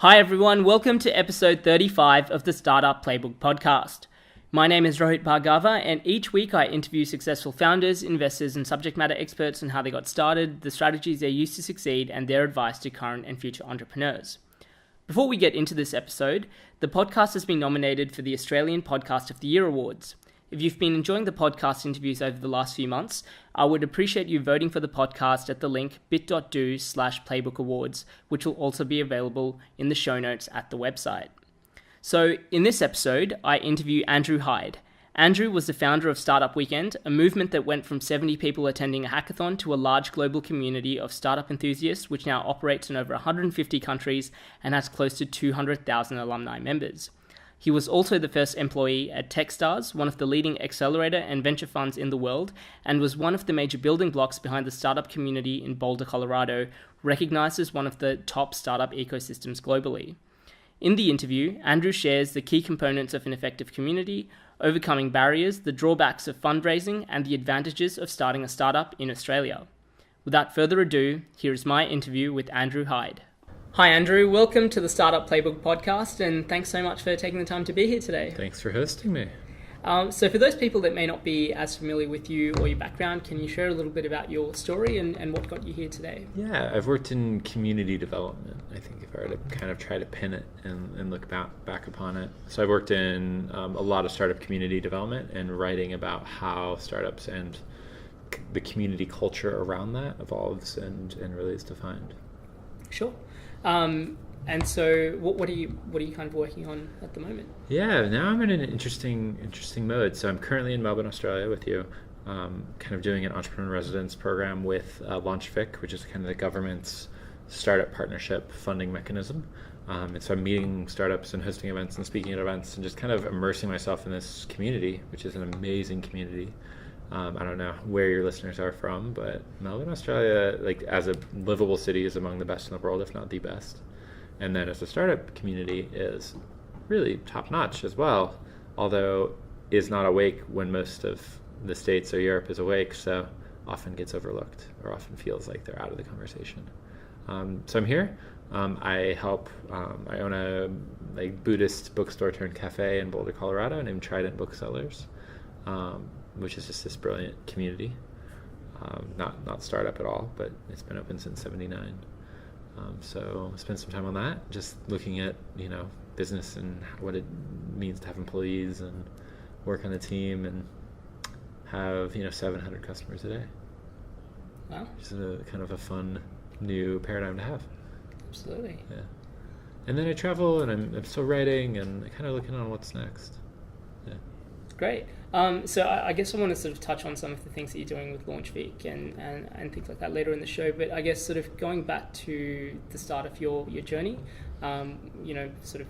Hi everyone, welcome to episode 35 of the Startup Playbook Podcast. My name is Rohit Bhargava, and each week I interview successful founders, investors, and subject matter experts on how they got started, the strategies they used to succeed, and their advice to current and future entrepreneurs. Before we get into this episode, the podcast has been nominated for the Australian Podcast of the Year Awards. If you've been enjoying the podcast interviews over the last few months, I would appreciate you voting for the podcast at the link bit.do/playbookawards, which will also be available in the show notes at the website. So in this episode, I interview Andrew Hyde. Andrew was the founder of Startup Weekend, a movement that went from 70 people attending a hackathon to a large global community of startup enthusiasts, which now operates in over 150 countries and has close to 200,000 alumni members. He was also the first employee at Techstars, one of the leading accelerator and venture funds in the world, and was one of the major building blocks behind the startup community in Boulder, Colorado, recognized as one of the top startup ecosystems globally. In the interview, Andrew shares the key components of an effective community, overcoming barriers, the drawbacks of fundraising, and the advantages of starting a startup in Australia. Without further ado, here is my interview with Andrew Hyde. Hi Andrew, welcome to the Startup Playbook Podcast, and thanks so much for taking the time to be here today. Thanks for hosting me. So for those people that may not be as familiar with you or your background, can you share a little bit about your story and what got you here today? Yeah, I've worked in community development, I think, if I were to kind of try to pin it and look back upon it. So I've worked in a lot of startup community development and writing about how startups and the community culture around that evolves and really is defined. Sure. And so what are you kind of working on at the moment? Yeah, now I'm in an interesting mode. So I'm currently in Melbourne, Australia with you, kind of doing an entrepreneur residence program with LaunchFIC, which is kind of the government's startup partnership funding mechanism. And so I'm meeting startups and hosting events and speaking at events and just kind of immersing myself in this community, which is an amazing community. I don't know where your listeners are from, but Melbourne, Australia, like as a livable city, is among the best in the world, if not the best. And then as a startup community is really top-notch as well, although is not awake when most of the States or Europe is awake, so often gets overlooked or often feels like they're out of the conversation. So I'm here. I help. I own a Buddhist bookstore turned cafe in Boulder, Colorado, named Trident Booksellers. Which is just this brilliant community, not startup at all, but it's been open since '79. So spend some time on that, just looking at business and what it means to have employees and work on a team and have 700 customers a day. Wow, which is a kind of a fun new paradigm to have. Absolutely. Yeah, and then I travel and I'm still writing and kind of looking on what's next. Yeah. Great. So I guess I want to sort of touch on some of the things that you're doing with LaunchFIC and things like that later in the show. But I guess sort of going back to the start of your journey, sort of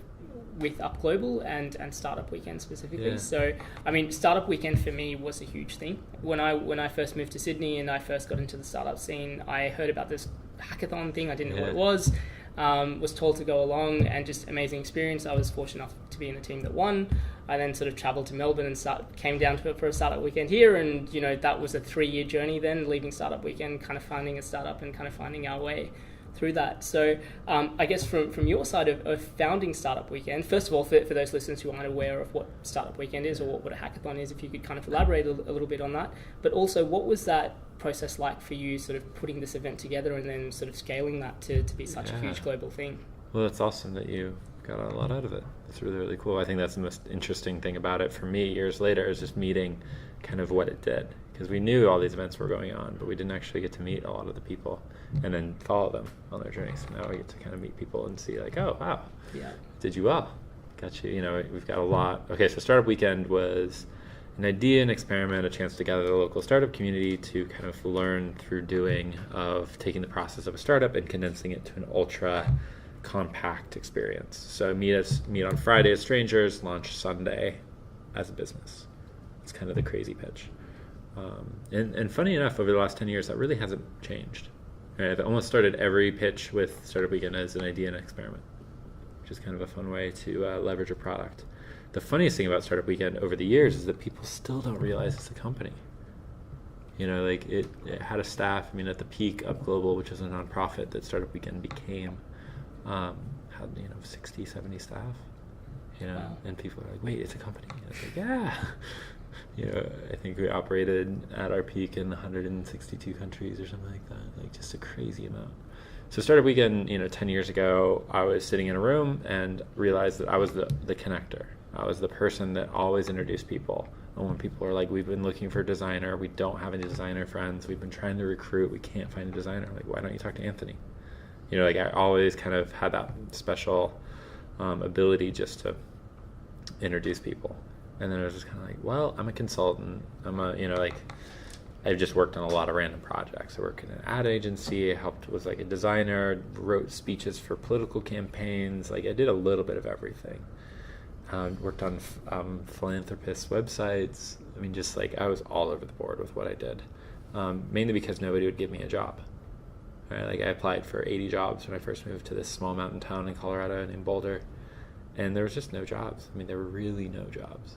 with Up Global and Startup Weekend specifically. Yeah. So, I mean, Startup Weekend for me was a huge thing. When I first moved to Sydney and I first got into the startup scene, I heard about this hackathon thing. I didn't know what it was. Was told to go along, and just amazing experience. I was fortunate enough to be in the team that won. I then sort of traveled to Melbourne and came down to it for a startup weekend here, and that was a 3-year journey then, leaving Startup Weekend, kind of finding a startup and kind of finding our way through that. So I guess from your side of founding Startup Weekend, first of all, for those listeners who aren't aware of what Startup Weekend is or what a hackathon is, if you could kind of elaborate a little bit on that. But also, what was that process like for you, sort of putting this event together and then sort of scaling that to be such a huge global thing? Well, it's awesome that you got a lot out of it. It's really, really cool. I think that's the most interesting thing about it for me years later, is just meeting kind of what it did. Because we knew all these events were going on, but we didn't actually get to meet a lot of the people and then follow them on their journey. So now we get to kind of meet people and see like, oh, wow, did you well? Got you, we've got a lot. Okay, so Startup Weekend was an idea, an experiment, a chance to gather the local startup community to kind of learn through doing of taking the process of a startup and condensing it to an ultra compact experience. So meet on Friday as strangers, launch Sunday as a business. It's kind of the crazy pitch. And funny enough, over the last 10 years, that really hasn't changed. Right? I've almost started every pitch with Startup Weekend as an idea and experiment, which is kind of a fun way to leverage a product. The funniest thing about Startup Weekend over the years is that people still don't realize it's a company. It had a staff. At the peak, Up Global, which was a nonprofit that Startup Weekend became, had 60, 70 staff, Wow. and people are like, wait, it's a company. And it's like, yeah. I think we operated at our peak in 162 countries or something like that, like just a crazy amount. So Startup Weekend, 10 years ago, I was sitting in a room and realized that I was the connector. I was the person that always introduced people. And when people are like, we've been looking for a designer, we don't have any designer friends, we've been trying to recruit, we can't find a designer. Like, why don't you talk to Anthony? I always kind of had that special ability just to introduce people. And then I was just kind of like, well, I'm a consultant. I've just worked on a lot of random projects. I work in an ad agency. I was like a designer, wrote speeches for political campaigns. Like I did a little bit of everything. Worked on philanthropists' websites. I mean, just like I was all over the board with what I did, mainly because nobody would give me a job. Right? Like I applied for 80 jobs when I first moved to this small mountain town in Colorado named Boulder, and there was just no jobs. I mean, there were really no jobs.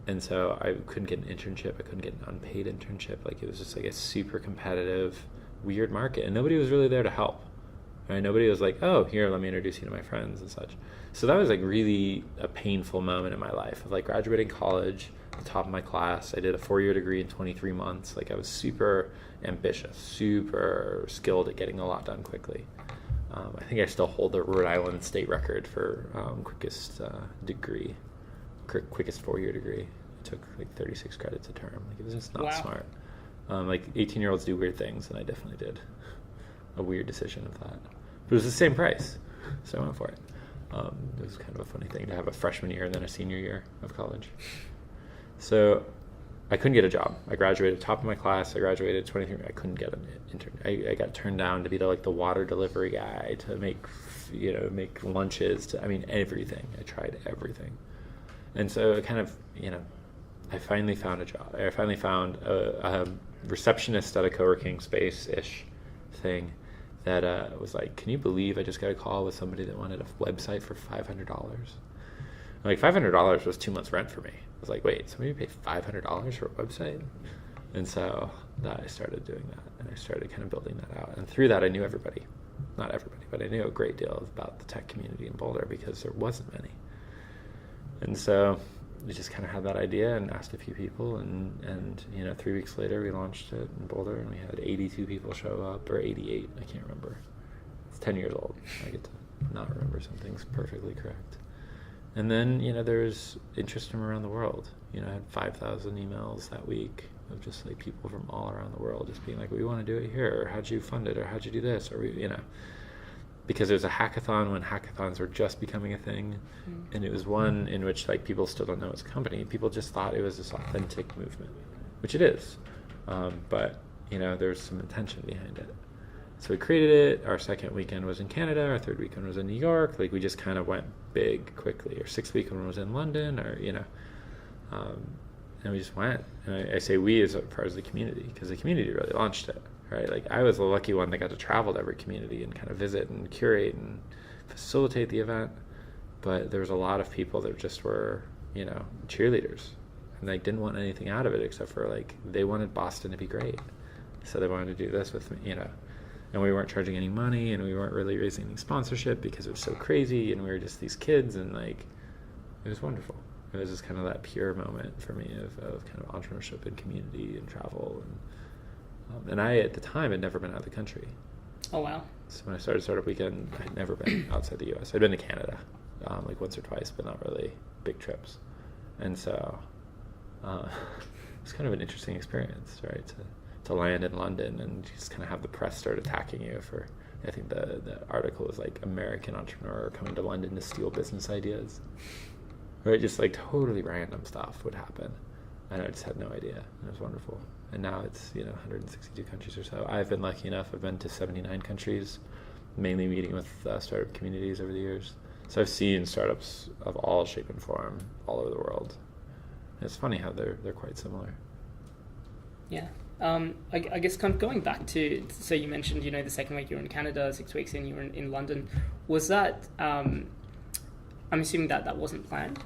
And so I couldn't get an internship. I couldn't get an unpaid internship. Like it was just like a super competitive, weird market, and nobody was really there to help. Right? Nobody was like, oh, here, let me introduce you to my friends and such. So that was like really a painful moment in my life of like graduating college, the top of my class. I did a 4-year degree in 23 months. Like I was super ambitious, super skilled at getting a lot done quickly. I think I still hold the Rhode Island state record for quickest 4-year degree. It took like 36 credits a term. Like it was just not smart. Like 18-year-olds do weird things, and I definitely did a weird decision of that. But it was the same price, so I went for it. It was kind of a funny thing to have a freshman year and then a senior year of college. So I couldn't get a job. I graduated top of my class. I graduated 23. I couldn't get an intern. I got turned down to be the water delivery guy, to make lunches, everything. I tried everything. And so it kind of, I finally found a job. I finally found a receptionist at a co-working space-ish thing that was like, can you believe I just got a call with somebody that wanted a website for $500? Like $500 was 2 months rent for me. I was like, wait, somebody paid $500 for a website? And so I started doing that, and I started kind of building that out. And through that, I knew everybody. Not everybody, but I knew a great deal about the tech community in Boulder because there wasn't many. And so we just kind of had that idea and asked a few people, and 3 weeks later we launched it in Boulder, and we had 82 people show up, or 88, I can't remember. It's 10 years old. I get to not remember something's perfectly correct. And then, there's interest from around the world. I had 5,000 emails that week of just like people from all around the world just being like, we want to do it here, or how'd you fund it, or how'd you do this, or because it was a hackathon when hackathons were just becoming a thing. And it was one in which like people still don't know it's a company. People just thought it was this authentic movement, which it is. But there's some intention behind it. So we created it. Our second weekend was in Canada. Our third weekend was in New York. Like we just kind of went big quickly. Our sixth weekend was in London, and we just went. And I say we as far as the community, because the community really launched it. Right? Like I was the lucky one that got to travel to every community and kind of visit and curate and facilitate the event. But there was a lot of people that just were, cheerleaders, and like didn't want anything out of it except for like they wanted Boston to be great. So they wanted to do this with me, and we weren't charging any money, and we weren't really raising any sponsorship because it was so crazy, and we were just these kids, and like it was wonderful. It was just kind of that pure moment for me of kind of entrepreneurship and community and travel. And I, at the time, had never been out of the country. Oh, wow. So when I started Startup Weekend, I had never been outside the U.S. I'd been to Canada, like once or twice, but not really big trips. And so it's kind of an interesting experience, right, to land in London and just kind of have the press start attacking you for, I think the article was like, American entrepreneur coming to London to steal business ideas. Right, just like totally random stuff would happen. And I just had no idea. And it was wonderful. And now it's 162 countries or so. I've been lucky enough. I've been to 79 countries, mainly meeting with startup communities over the years. So I've seen startups of all shape and form all over the world. And it's funny how they're quite similar. Yeah. I guess kind of going back to, so you mentioned, the second week you were in Canada, 6 weeks in you were in London. Was that, I'm assuming that wasn't planned?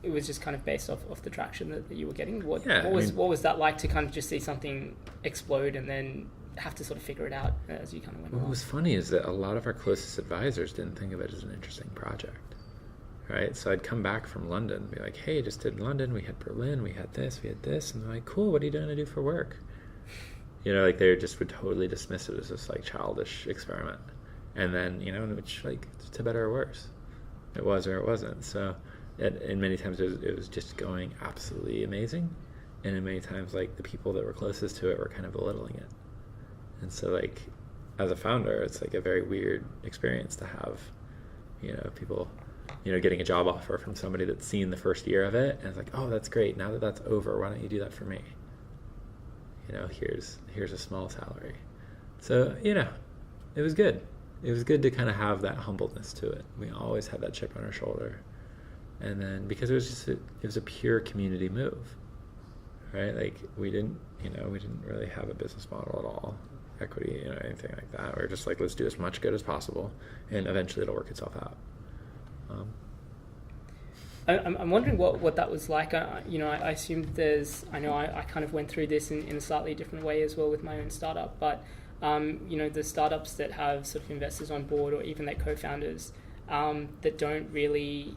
It was just kind of based off the traction that you were getting. What was that like to kind of just see something explode and then have to sort of figure it out as you kind of went along? What was funny is that a lot of our closest advisors didn't think of it as an interesting project, right? So I'd come back from London and be like, hey, just did London, we had Berlin, we had this, and they're like, cool, what are you going to do for work? You know, like they just would totally dismiss it as this like childish experiment. And then, you know, which like, to better or worse, it was or it wasn't. So and many times it was just going absolutely amazing. And in many times, like the people that were closest to it were kind of belittling it. And so like, as a founder, it's like a very weird experience to have, you know, people, you know, getting a job offer from somebody that's seen the first year of it. And it's like, oh, that's great. Now that that's over, why don't you do that for me? You know, here's a small salary. So, you know, it was good. It was good to kind of have that humbleness to it. We always had that chip on our shoulder. And then because it was a pure community move, right? Like we didn't really have a business model at all, equity, you know, anything like that. We were just like, let's do as much good as possible, and eventually it'll work itself out. I'm wondering what that was like. You know, I assumed I kind of went through this in a slightly different way as well with my own startup, but you know, the startups that have sort of investors on board, or even their co-founders that don't really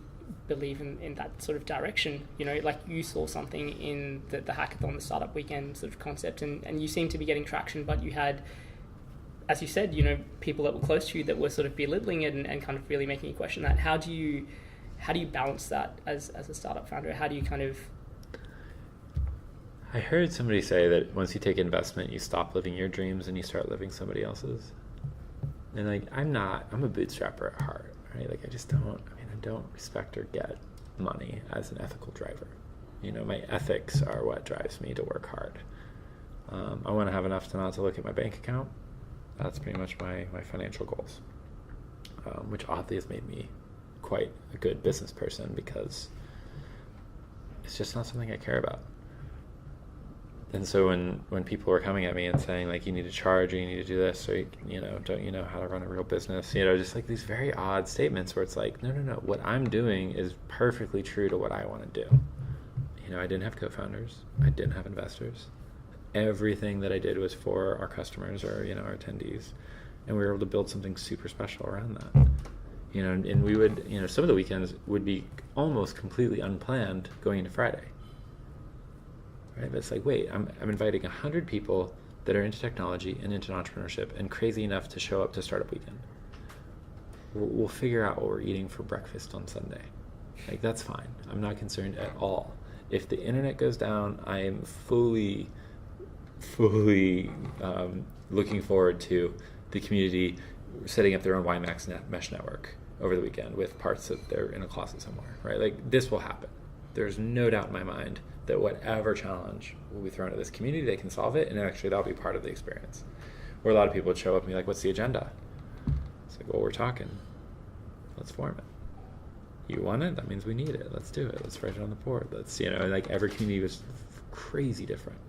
believe in that sort of direction, you know, like you saw something in the hackathon, the startup weekend sort of concept, and you seem to be getting traction, but you had, as you said, you know, people that were close to you that were sort of belittling it and kind of really making you question that. How do you balance that as a startup founder? How do you kind of... I heard somebody say that once you take investment, you stop living your dreams and you start living somebody else's. And like, I'm a bootstrapper at heart, right? Like I don't respect or get money as an ethical driver. You know, my ethics are what drives me to work hard. I want to have enough to not to look at my bank account. That's pretty much my financial goals, which oddly has made me quite a good business person, because it's just not something I care about. And so when people were coming at me and saying like, you need to charge, or you need to do this, or, you know, don't you know how to run a real business? You know, just like these very odd statements where it's like, no, what I'm doing is perfectly true to what I want to do. You know, I didn't have co-founders. I didn't have investors. Everything that I did was for our customers, or, you know, our attendees. And we were able to build something super special around that. You know, and we would, you know, some of the weekends would be almost completely unplanned going into Friday. Right? But it's like, wait, I'm inviting 100 people that are into technology and into entrepreneurship and crazy enough to show up to Startup Weekend. We'll figure out what we're eating for breakfast on Sunday. Like, that's fine. I'm not concerned at all. If the internet goes down, I am fully looking forward to the community setting up their own WiMAX mesh network over the weekend with parts that they're in a closet somewhere, right? Like, this will happen. There's no doubt in my mind that whatever challenge will be thrown at this community, they can solve it, and actually that'll be part of the experience. Where a lot of people would show up and be like, what's the agenda? It's like, well, we're talking. Let's form it. You want it? That means we need it. Let's do it. Let's write it on the board. Let's, you know, like every community was crazy different.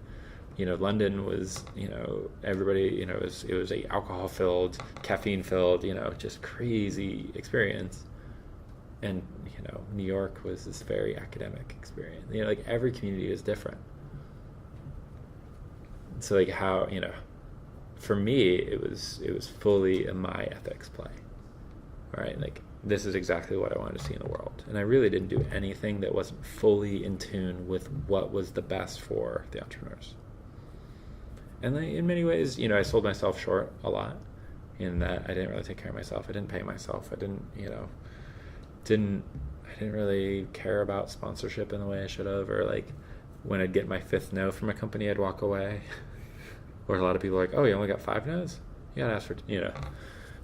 You know, London was, you know, everybody, you know, it was a alcohol-filled, caffeine-filled, you know, just crazy experience. And, you know, New York was this very academic experience. You know, like every community is different. So like how, you know, for me, it was fully a my ethics play, right? Like, this is exactly what I wanted to see in the world. And I really didn't do anything that wasn't fully in tune with what was the best for the entrepreneurs. And in many ways, you know, I sold myself short a lot in that I didn't really take care of myself. I didn't pay myself. I didn't really care about sponsorship in the way I should have, or like when I'd get my 5th no from a company, I'd walk away. Or a lot of people are like, oh, you only got 5 no's? You gotta ask for, you know.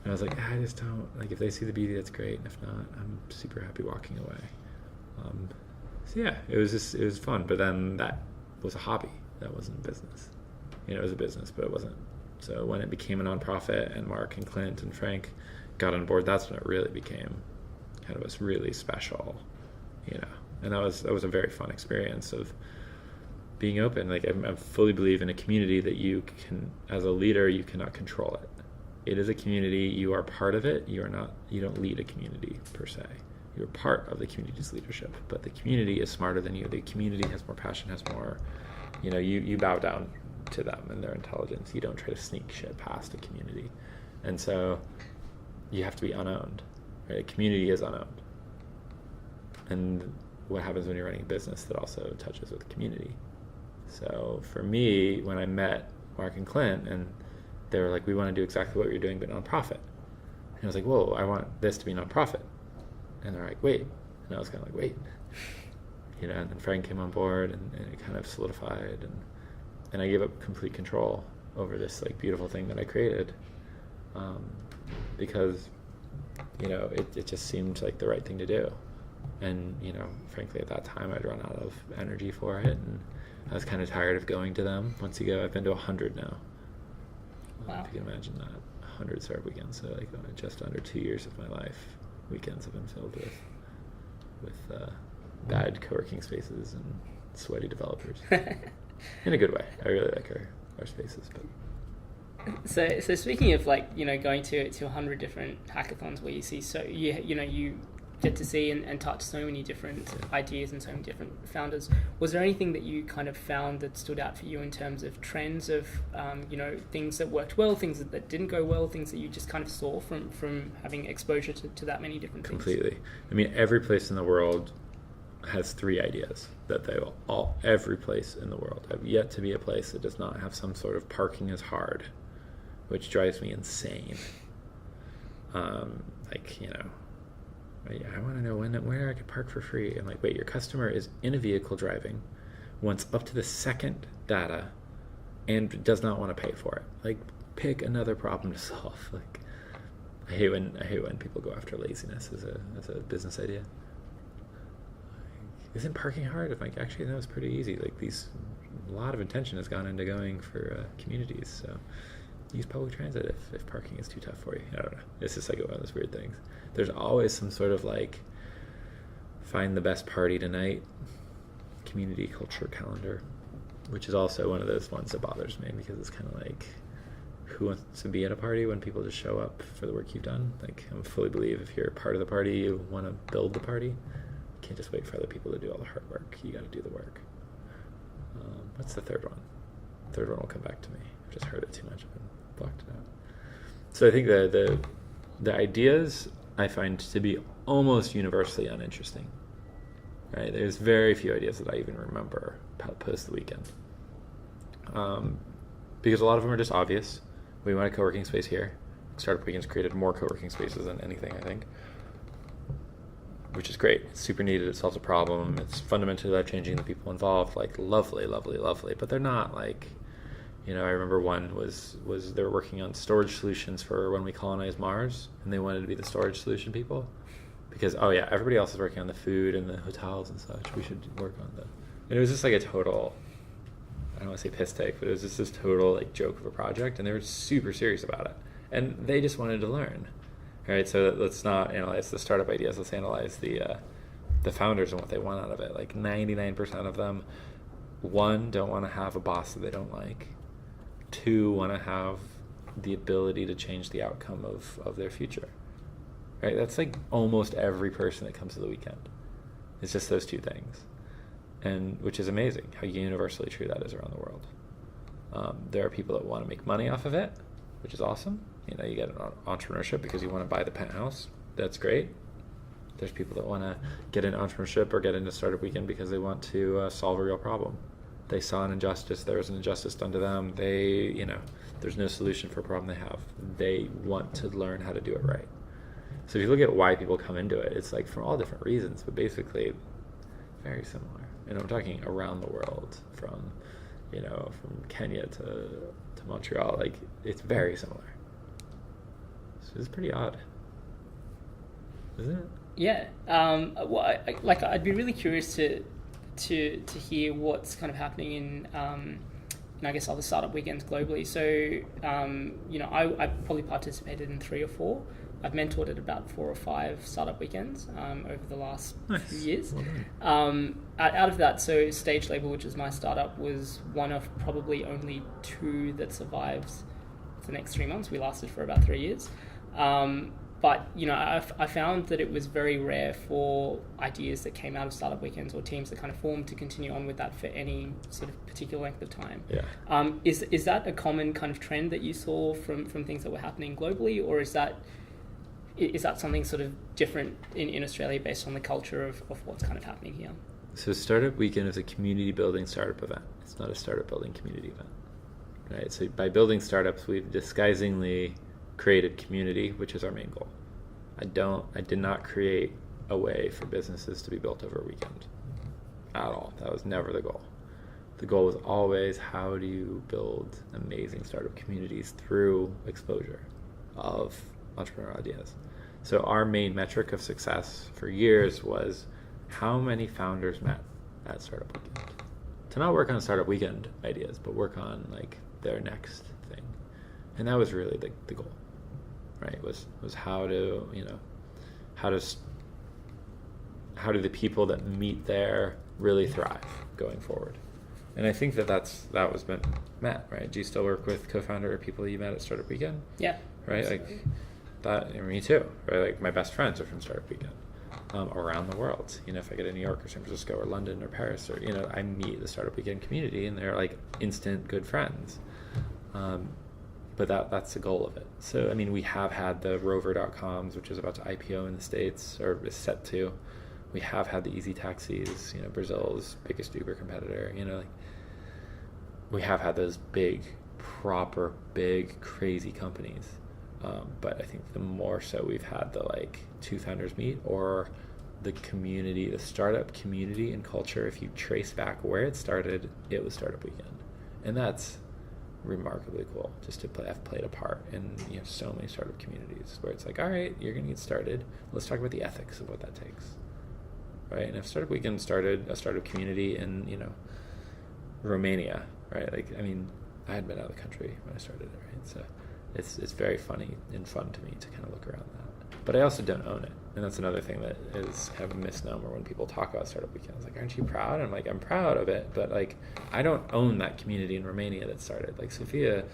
And I was like, I just don't, like, if they see the beauty, that's great. And if not, I'm super happy walking away. So yeah, it was fun. But then that was a hobby. That wasn't business. You know, it was a business, but it wasn't. So when it became a nonprofit and Mark and Clint and Frank got on board, that's when it really became kind of a really special, you know. And that was a very fun experience of being open. Like, I fully believe in a community that you can, as a leader, you cannot control it. It is a community. You are part of it. You don't lead a community per se. You're part of the community's leadership, but the community is smarter than you. The community has more passion, has more, you know, you bow down to them and their intelligence. You don't try to sneak shit past a community. And so you have to be unowned, right? A community is unowned. And what happens when you're running a business that also touches with the community? So for me, when I met Mark and Clint, and they were like, we want to do exactly what you're doing, but nonprofit. And I was like, whoa, I want this to be nonprofit. And they're like, wait. And I was kind of like, wait. And then Frank came on board, and it kind of solidified. And I gave up complete control over this like beautiful thing that I created. Because, it just seemed like the right thing to do. And, frankly, at that time, I'd run out of energy for it. And I was kind of tired of going to them. Once you go, I've been to 100 now. Wow. If you can imagine that. 100 startup weekends. So, like, just under 2 years of my life, weekends have been filled with bad co-working spaces and sweaty developers. In a good way. I really like our spaces. But So speaking of going to 100 different hackathons where you see you get to see and touch so many different ideas and so many different founders, was there anything that you kind of found that stood out for you in terms of trends of things that worked well, things that didn't go well, things that you just kind of saw from having exposure to that many different things? Completely. I mean, every place in the world has 3 ideas that every place in the world. I've yet to be a place that does not have some sort of parking is hard, which drives me insane. I want to know where I could park for free. I'm like, wait, your customer is in a vehicle driving, wants up to the second data, and does not want to pay for it. Like, pick another problem to solve. Like, I hate when people go after laziness as a business idea. Isn't parking hard? I'm like, actually, no, it's pretty easy. Like, a lot of intention has gone into going for communities. So use public transit if parking is too tough for you. I don't know. It's just like one of those weird things. There's always some sort of like find the best party tonight community culture calendar, which is also one of those ones that bothers me because it's kind of like, who wants to be at a party when people just show up for the work you've done? Like, I fully believe if you're part of the party, you want to build the party. You can't just wait for other people to do all the hard work. You got to do the work. What's the third one? The third one will come back to me. I've just heard it too much. I've blocked it out. So I think the ideas I find to be almost universally uninteresting. Right? There's very few ideas that I even remember post the weekend. Because a lot of them are just obvious. We want a co-working space here. Startup Weekend's created more co-working spaces than anything, I think. Which is great. It's super needed. It solves a problem. It's fundamentally life-changing. The people involved, like, lovely, lovely, lovely. But they're not like, I remember one was they were working on storage solutions for when we colonized Mars, and they wanted to be the storage solution people. Because, everybody else is working on the food and the hotels and such. We should work on them. And it was just like a total, I don't want to say piss take, but it was just this total like joke of a project, and they were super serious about it. And they just wanted to learn. Right, so let's not analyze the startup ideas. Let's analyze the founders and what they want out of it. Like 99% of them, 1, don't want to have a boss that they don't like. 2, want to have the ability to change the outcome of their future. Right, that's like almost every person that comes to the weekend. It's just those 2 things, and which is amazing how universally true that is around the world. There are people that want to make money off of it, which is awesome. You get an entrepreneurship because you want to buy the penthouse. That's great. There's people that want to get into entrepreneurship or get into Startup Weekend because they want to solve a real problem. They saw an injustice. There was an injustice done to them. There's no solution for a problem they have. They want to learn how to do it right. So if you look at why people come into it, it's like for all different reasons, but basically very similar. And I'm talking around the world, from Kenya to Montreal. Like, it's very similar. So it's pretty odd, isn't it? Yeah. I'd be really curious to hear what's kind of happening in I guess other startup weekends globally. So I probably participated in 3 or 4. I've mentored at about 4 or 5 startup weekends over the last few years. Well, out of that, so Stage Label, which is my startup, was one of probably only 2 that survived the next 3 months. We lasted for about 3 years. but I found that it was very rare for ideas that came out of startup weekends or teams that kind of formed to continue on with that for any sort of particular length of time. Yeah. Is that a common kind of trend that you saw from things that were happening globally, or is that something sort of different in Australia based on the culture of what's kind of happening here? So Startup Weekend is a community building startup event. It's not a startup building community event, right? So by building startups, we've disguisingly created community, which is our main goal. I did not create a way for businesses to be built over a weekend at all. That was never the goal. The goal was always, how do you build amazing startup communities through exposure of entrepreneurial ideas? So our main metric of success for years was how many founders met at Startup Weekend. To not work on Startup Weekend ideas, but work on like their next thing. And that was really the goal, right? Was how do the people that meet there really thrive going forward? And I think that was been met, right? Do you still work with co-founder or people you met at Startup Weekend? Yeah. Right? Absolutely. Like that, and me too, right? Like my best friends are from Startup Weekend. Around the world, if I get to New York or San Francisco or London or Paris, or I meet the Startup Weekend community and they're like instant good friends. But that's the goal of it. So I mean, we have had the Rover.coms, which is about to IPO in the States, or is set to. We have had the Easy Taxis, Brazil's biggest Uber competitor. We have had those big, crazy companies. But I think the more so we've had the two founders meet, or the community, the startup community and culture. If you trace back where it started, it was Startup Weekend, and that's remarkably cool. Just to have played a part in so many startup communities where it's like, all right, you're gonna get started. Let's talk about the ethics of what that takes, right? And if Startup Weekend started a startup community in Romania, right? Like, I mean, I had been out of the country when I started it, right? So it's very funny and fun to me to kind of look around that. But I also don't own it. And that's another thing that is kind of a misnomer when people talk about Startup Weekend. It's like, aren't you proud? And I'm like, I'm proud of it, but I don't own that community in Romania that started. Sofia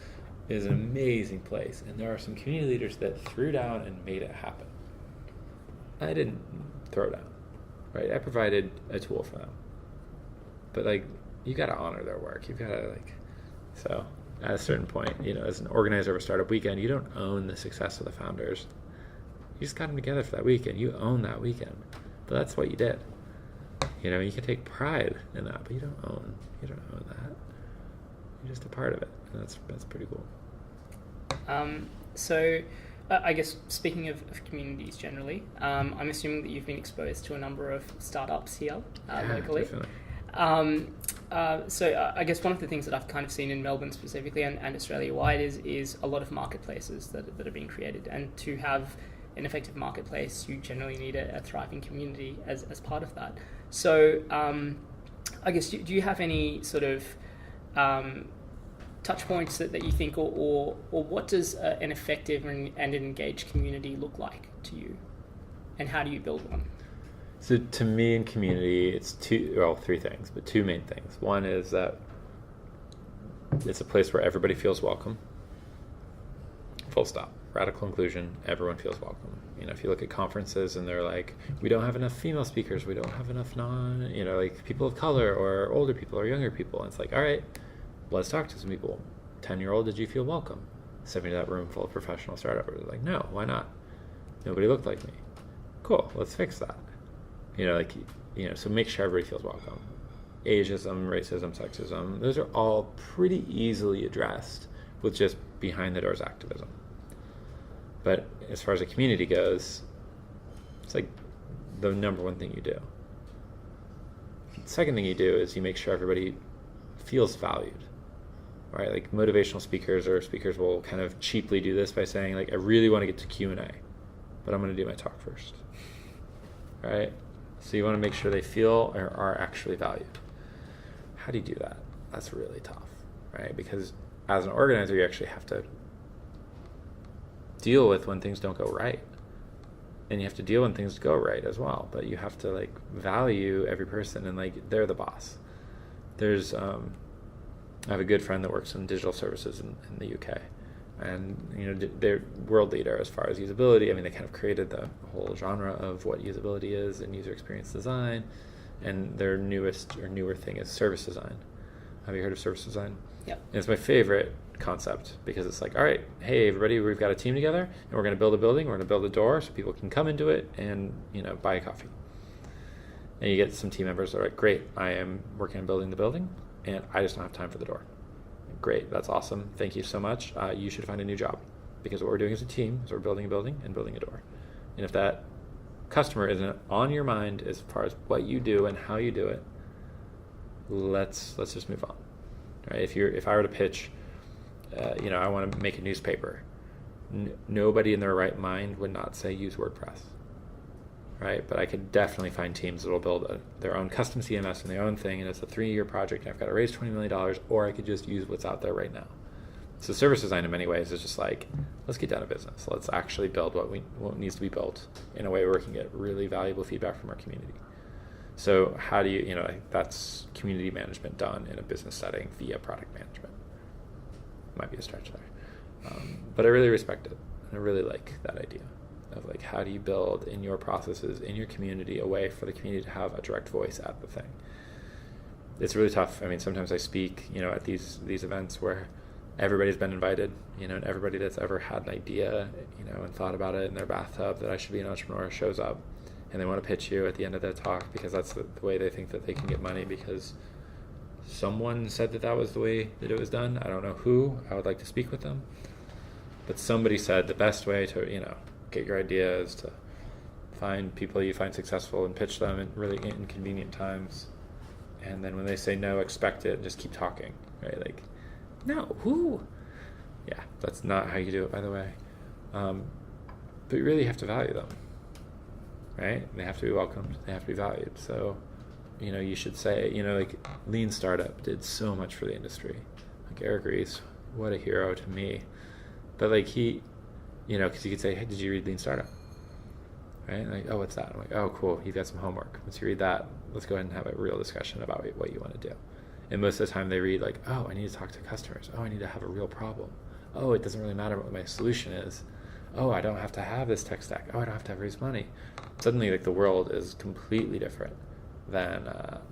is an amazing place, and there are some community leaders that threw down and made it happen. I didn't throw down, right? I provided a tool for them. But you got to honor their work. You've got to so at a certain point, as an organizer of a Startup Weekend, you don't own the success of the founders. You just got them together for that weekend. You own that weekend. But that's what you did. You can take pride in that, but you don't own that. You're just a part of it. And that's pretty cool. So I guess speaking of communities generally, I'm assuming that you've been exposed to a number of startups here locally. Definitely. So I guess one of the things that I've kind of seen in Melbourne specifically and Australia-wide is a lot of marketplaces that are being created. And to have an effective marketplace, you generally need a thriving community as part of that. So I guess, do you have any sort of touch points that you think, or what does an effective and an engaged community look like to you? And how do you build one? So to me, in community, it's three things, but two main things. One is that it's a place where everybody feels welcome. Full stop. Radical inclusion, everyone feels welcome. If you look at conferences and they're like, we don't have enough female speakers, we don't have enough people of color or older people or younger people. And it's like, all right, let's talk to some people. 10-year-old, did you feel welcome? Stepping into that room full of professional startups, they're like, no, why not? Nobody looked like me. Cool, let's fix that. So make sure everybody feels welcome. Ageism, racism, sexism, those are all pretty easily addressed with just behind the doors activism. But as far as a community goes, it's the number one thing you do. The second thing you do is you make sure everybody feels valued, right? Motivational speakers or speakers will kind of cheaply do this by saying, I really want to get to Q&A, but I'm going to do my talk first, right? So you want to make sure they feel or are actually valued. How do you do that? That's really tough, right? Because as an organizer, you actually have to deal with when things don't go right, and you have to deal when things go right as well. But you have to value every person, and they're the boss. There's I have a good friend that works in digital services in the UK, And they're world leader as far as usability. I mean, they kind of created the whole genre of what usability is and user experience design. And their newer thing is service design. Have you heard of service design? Yeah. And it's my favorite concept because it's like, all right, hey everybody, we've got a team together and we're going to build a building. We're going to build a door so people can come into it and buy a coffee. And you get some team members that are like, great, I am working on building the building and I just don't have time for the door. Great, that's awesome. Thank you so much. You should find a new job because what we're doing as a team is we're building a building and building a door. And if that customer isn't on your mind as far as what you do and how you do it, let's just move on. Right? If I were to pitch, I want to make a newspaper, nobody in their right mind would not say use WordPress. Right? But I could definitely find teams that will build their own custom CMS and their own thing, and it's a 3-year project, and I've got to raise $20 million, or I could just use what's out there right now. So service design in many ways is just like, let's get down to business. Let's actually build what needs to be built in a way where we can get really valuable feedback from our community. So how do you, that's community management done in a business setting via product management. Might be a stretch there. But I really respect it. I really like that idea of like, how do you build in your processes, in your community, a way for the community to have a direct voice at the thing. It's really tough. I mean, sometimes I speak, at these events where everybody's been invited, and everybody that's ever had an idea, and thought about it in their bathtub that I should be an entrepreneur shows up, and they want to pitch you at the end of their talk because that's the way they think that they can get money because someone said that was the way that it was done. I don't know who. I would like to speak with them. But somebody said the best way to, get your idea is to find people you find successful and pitch them at really inconvenient times. And then when they say no, expect it and just keep talking, right? Like, no, who? Yeah, that's not how you do it, by the way. But you really have to value them, right? They have to be welcomed. They have to be valued. So, you should say, like Lean Startup did so much for the industry. Like Eric Ries, what a hero to me. But like he, because you could say, hey, did you read Lean Startup? Right? And like, oh, what's that? I'm like, oh, cool. You've got some homework. Once you read that, let's go ahead and have a real discussion about what you want to do. And most of the time they read like, oh, I need to talk to customers. Oh, I need to have a real problem. Oh, it doesn't really matter what my solution is. Oh, I don't have to have this tech stack. Oh, I don't have to raise money. Suddenly, like the world is completely different than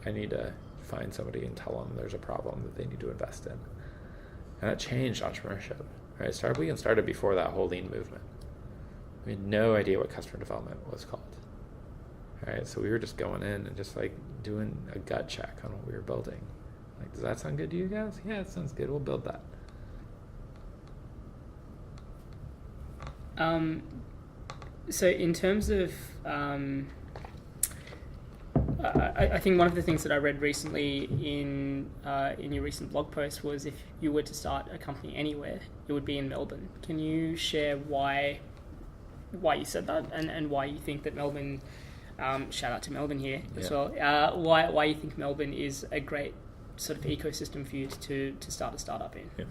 I need to find somebody and tell them there's a problem that they need to invest in. And that changed entrepreneurship. Right? Startup Weekend started before that whole lean movement. We had no idea what customer development was called. Right? So we were just going in and just like doing a gut check on what we were building. Like, does that sound good to you guys? Yeah, it sounds good. We'll build that. So in terms of, I think one of the things that I read recently in your recent blog post was if you were to start a company anywhere, it would be in Melbourne. Can you share why you said that and why you think that Melbourne, shout out to Melbourne here as well, why you think Melbourne is a great sort of ecosystem for you to start a startup in? Yeah.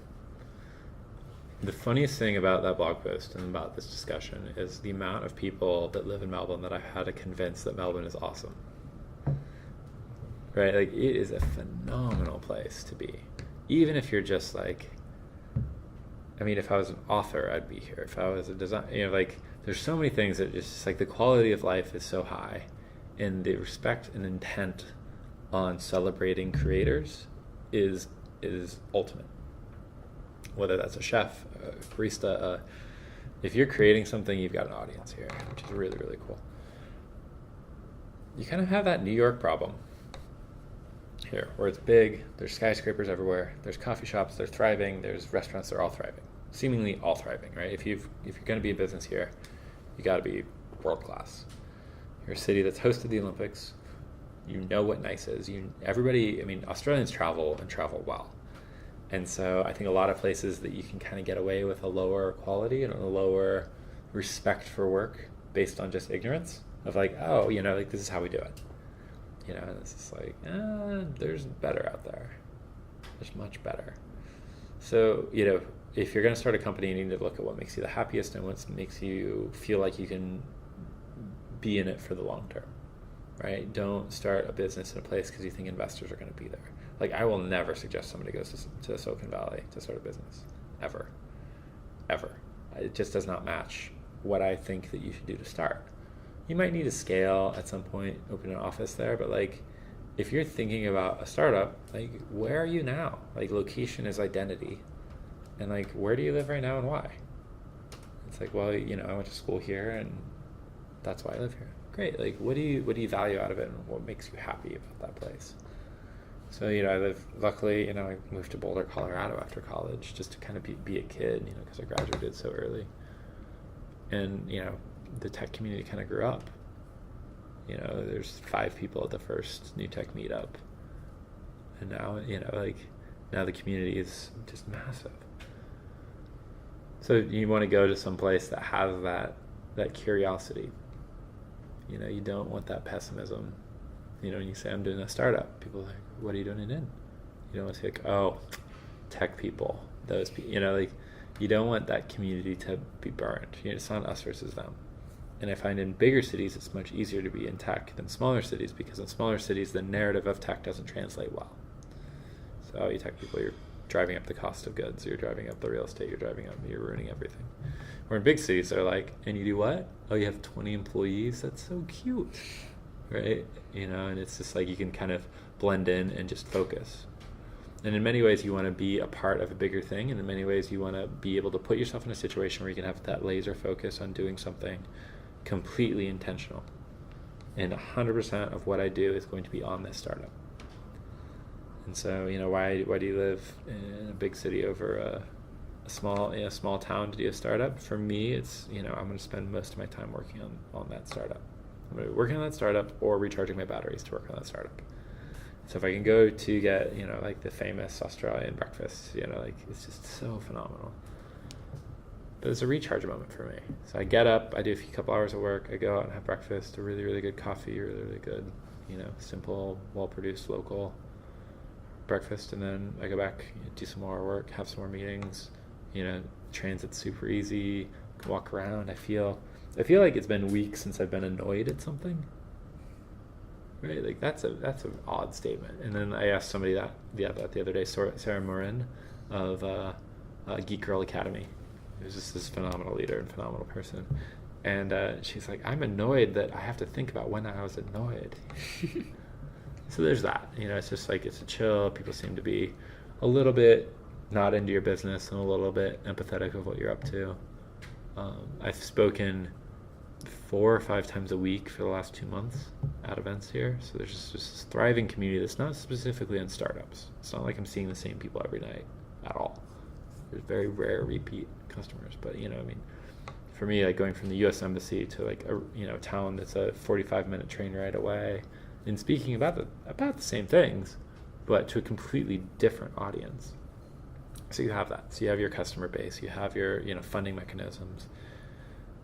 The funniest thing about that blog post and about this discussion is the amount of people that live in Melbourne that I've had to convince that Melbourne is awesome. Right? Like, it is a phenomenal place to be. Even if you're just like, I mean, if I was an author, I'd be here. If I was a design, like, there's so many things that just like the quality of life is so high, and the respect and intent on celebrating creators is ultimate. Whether that's a chef, a barista, if you're creating something, you've got an audience here, which is really, really cool. You kind of have that New York problem here, where it's big, there's skyscrapers everywhere, there's coffee shops, they're thriving, there's restaurants, they're all thriving. Seemingly all thriving, right? If you're going to be a business here, you got to be world class. You're a city that's hosted the Olympics. You know what nice is. Australians travel and travel well. And so I think a lot of places that you can kind of get away with a lower quality and a lower respect for work based on just ignorance of like, oh, like this is how we do it. And it's just like, there's better out there. There's much better. So, if you're going to start a company, you need to look at what makes you the happiest and what makes you feel like you can be in it for the long term, right? Don't start a business in a place because you think investors are going to be there. Like, I will never suggest somebody goes to Silicon Valley to start a business, ever. ever. It just does not match what I think that you should do to start. You might need to scale at some point, open an office there, but like, if you're thinking about a startup, like, where are you now? Like, location is identity. And like, where do you live right now and why? It's like, well, you know, I went to school here and that's why I live here. Great. Like, what do you value out of it, and what makes you happy about that place? So, you know, luckily, you know, I moved to Boulder, Colorado after college just to kind of be a kid, you know, because I graduated so early. And, you know, the tech community kind of grew up. You know, there's 5 people at the first new tech meetup. And now, you know, like, now the community is just massive. So you want to go to some place that has that curiosity. You know, you don't want that pessimism. You know, when you say, I'm doing a startup, people are like, what are you doing it in? You don't want to say, like, oh, tech people, those people. You know, like, you don't want that community to be burned. You know, it's not us versus them. And I find in bigger cities, it's much easier to be in tech than smaller cities, because in smaller cities, the narrative of tech doesn't translate well. So, oh, you tech people, you're driving up the cost of goods, you're driving up the real estate, you're ruining everything. Or in big cities, they're like, and you do what? Oh, you have 20 employees? That's so cute, right? You know, and it's just like you can kind of blend in and just focus. And in many ways, you want to be a part of a bigger thing, and in many ways, you want to be able to put yourself in a situation where you can have that laser focus on doing something completely intentional. And 100% of what I do is going to be on this startup. And so, you know, why do you live in a big city over a small town to do a startup? For me, it's, you know, I'm going to spend most of my time working on that startup. I'm going to be working on that startup or recharging my batteries to work on that startup. So if I can go to get, you know, like the famous Australian breakfast, you know, like, it's just so phenomenal. But it's a recharge moment for me. So I get up, I do a couple hours of work, I go out and have breakfast, a really, really good coffee, really good, you know, simple, well-produced, local breakfast, and then I go back, do some more work, have some more meetings. You know, transit's super easy, walk around. I feel like it's been weeks since I've been annoyed at something. Right? Like, that's an odd statement. And then I asked somebody that the other day, Sarah Morin of Geek Girl Academy, who's just this phenomenal leader and phenomenal person. And she's like, I'm annoyed that I have to think about when I was annoyed. So there's that. You know, it's just like, it's a chill. People seem to be a little bit not into your business and a little bit empathetic of what you're up to. I've spoken 4 or 5 times a week for the last 2 months at events here. So there's just this thriving community that's not specifically on startups. It's not like I'm seeing the same people every night at all. There's very rare repeat customers. But, you know, I mean, for me, like, going from the U.S. Embassy to, like, a, you know, town that's a 45-minute train ride away, and speaking about the same things, but to a completely different audience. So you have that. So you have your customer base. You have your, you know, funding mechanisms.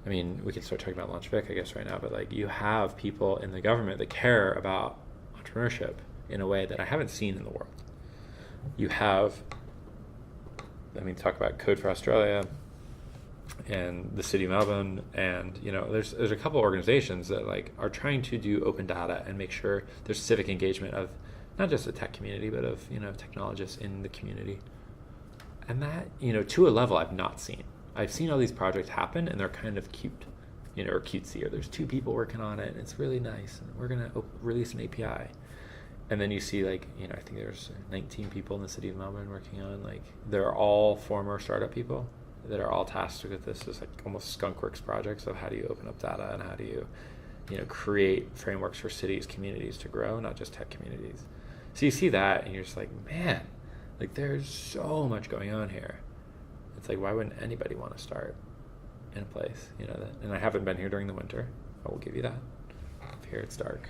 I mean, we could start talking about LaunchVic, I guess, right now, but, like, you have people in the government that care about entrepreneurship in a way that I haven't seen in the world. You have, I mean, talk about Code for Australia and the city of Melbourne, and, you know, there's a couple organizations that, like, are trying to do open data and make sure there's civic engagement of not just the tech community, but of, you know, technologists in the community. And that, you know, to a level I've not seen. I've seen all these projects happen, and they're kind of cute, you know, or cutesy, or there's 2 people working on it, and it's really nice, and we're going to release an API. And then you see, like, you know, I think there's 19 people in the city of Melbourne working on, like, they're all former startup people that are all tasked with this as, like, almost skunkworks projects of how do you open up data and how do you know, create frameworks for cities, communities to grow, not just tech communities. So you see that, and you're just like, man, like, there's so much going on here. It's like, why wouldn't anybody want to start in a place, you know, that, and I haven't been here during the winter, I will give you that. Here it's dark,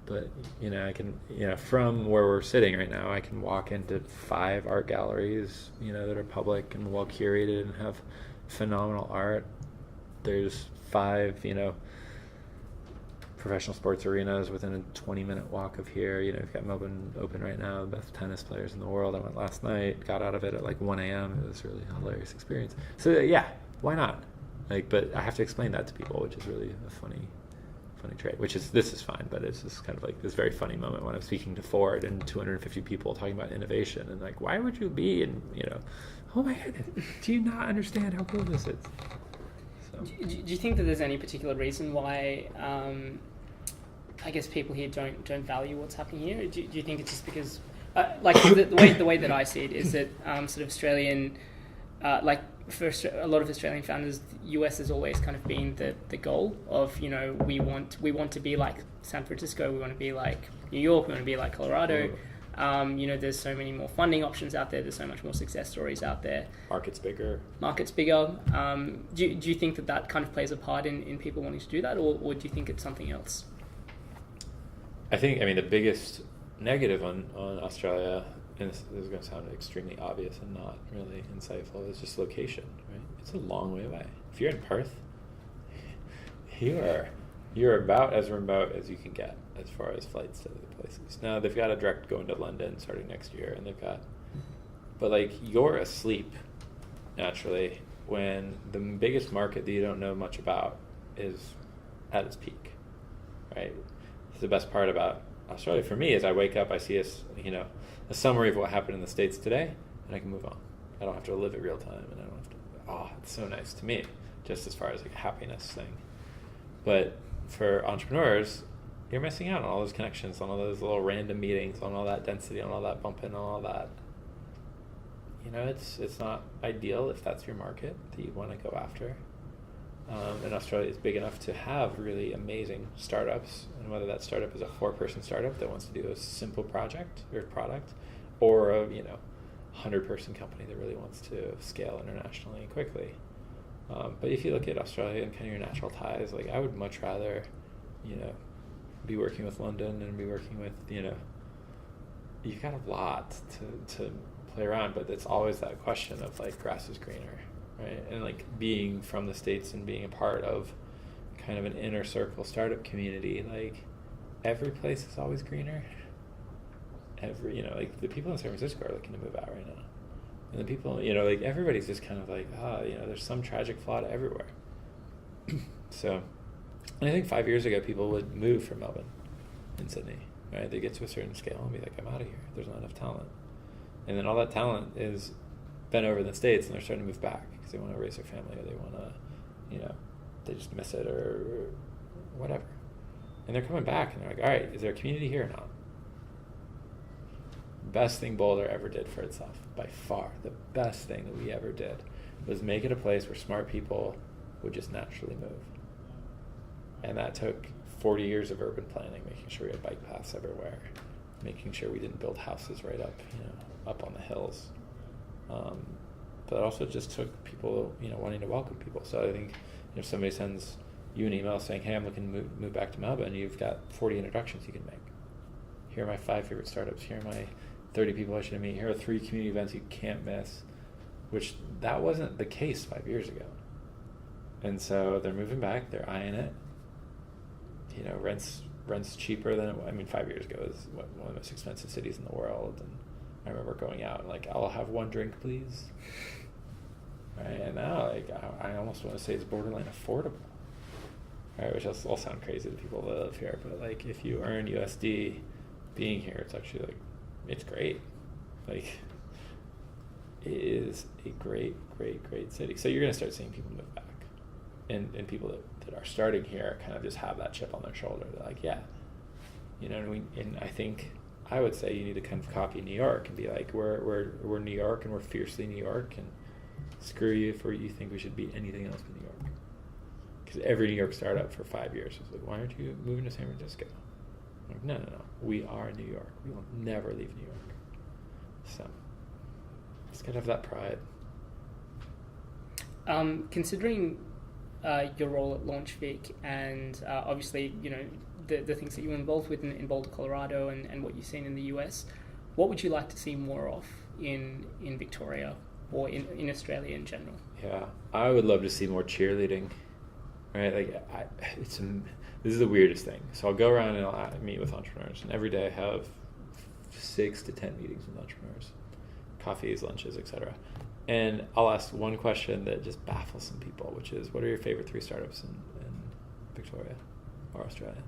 but you know, I can, you know, from where we're sitting right now, I can walk into 5 art galleries, you know, that are public and well curated and have phenomenal art. There's 5, you know, professional sports arenas within a 20-minute walk of here. You know, we've got Melbourne Open right now, the best tennis players in the world. I went last night, got out of it at like 1 a.m. It was a really hilarious experience. So yeah, why not? Like, but I have to explain that to people, which is really a funny funny trait, this is fine, but it's just kind of like this very funny moment when I'm speaking to Ford and 250 people talking about innovation and like, why would you be in, oh my goodness, do you not understand how cool this is? So. Do you think that there's any particular reason why, I guess people here don't value what's happening here? Do you think it's just because, the way that I see it is that sort of Australian, for a lot of Australian founders, the US has always kind of been the goal of, we want to be like San Francisco, we want to be like New York, we want to be like Colorado. There's so many more funding options out there. There's so much more success stories out there. Market's bigger. Do you think that kind of plays a part in people wanting to do that, or do you think it's something else? I think, the biggest negative on Australia, and this is going to sound extremely obvious and not really insightful, is just location, right? It's a long way away. If you're in Perth, you're about as remote as you can get as far as flights to the places. Now, they've got a direct going to London starting next year, and but you're asleep naturally when the biggest market that you don't know much about is at its peak, right? It's the best part about Australia for me is I wake up, I see a summary of what happened in the States today, and I can move on. I don't have to live it real time, and I don't have to, it's so nice to me, just as far as a happiness thing. But for entrepreneurs, you're missing out on all those connections, on all those little random meetings, on all that density, on all that bumping, on all that. It's not ideal if that's your market that you want to go after. And Australia is big enough to have really amazing startups, and whether that startup is a 4-person startup that wants to do a simple project or product, or a 100-person company that really wants to scale internationally quickly. But if you look at Australia and kind of your natural ties, I would much rather, be working with London and be working with, you've got a lot to play around, but it's always that question of grass is greener. Right, and being from the States and being a part of kind of an inner circle startup community, every place is always greener. The people in San Francisco are looking to move out right now, and the people, everybody's just kind of there's some tragic flaw to everywhere. So, and I think 5 years ago people would move from Melbourne and Sydney, right? They get to a certain scale and be like, I'm out of here. There's not enough talent, and then all that talent is been over in the States, and they're starting to move back because they want to raise their family, or they want to, they just miss it or whatever. And they're coming back, and they're like, all right, is there a community here or not? Best thing Boulder ever did for itself, by far, the best thing that we ever did was make it a place where smart people would just naturally move. And that took 40 years of urban planning, making sure we had bike paths everywhere, making sure we didn't build houses right up on the hills. But it also just took people, wanting to welcome people. So I think if somebody sends you an email saying, hey, I'm looking to move back to Melbourne, you've got 40 introductions you can make. Here are my 5 favorite startups. Here are my 30 people I should meet. Here are 3 community events you can't miss, which that wasn't the case 5 years ago. And so they're moving back. They're eyeing it. Rent's cheaper than 5 years ago. It was one of the most expensive cities in the world. And I remember going out and I'll have 1 drink, please. Right, and now I almost want to say it's borderline affordable. Right, which will sound crazy to people that live here, but if you earn USD being here, it's actually it's great. It is a great city. So you're gonna start seeing people move back, and people that are starting here kind of just have that chip on their shoulder. They're like, yeah, and I think I would say you need to kind of copy New York and be like, we're New York, and we're fiercely New York, and screw you if you think we should be anything else but New York. Because every New York startup for 5 years was like, why aren't you moving to San Francisco? I'm like, no. We are New York. We will never leave New York. So, just gotta have that pride. Considering your role at LaunchVic and obviously, the things that you were involved with in Boulder, Colorado, and what you've seen in the US, what would you like to see more of in Victoria or in Australia in general? Yeah, I would love to see more cheerleading. Right, this is the weirdest thing. So I'll go around and I'll meet with entrepreneurs, and every day I have 6 to 10 meetings with entrepreneurs, coffees, lunches, etc. And I'll ask one question that just baffles some people, which is, what are your favorite 3 startups in Victoria? are Australian.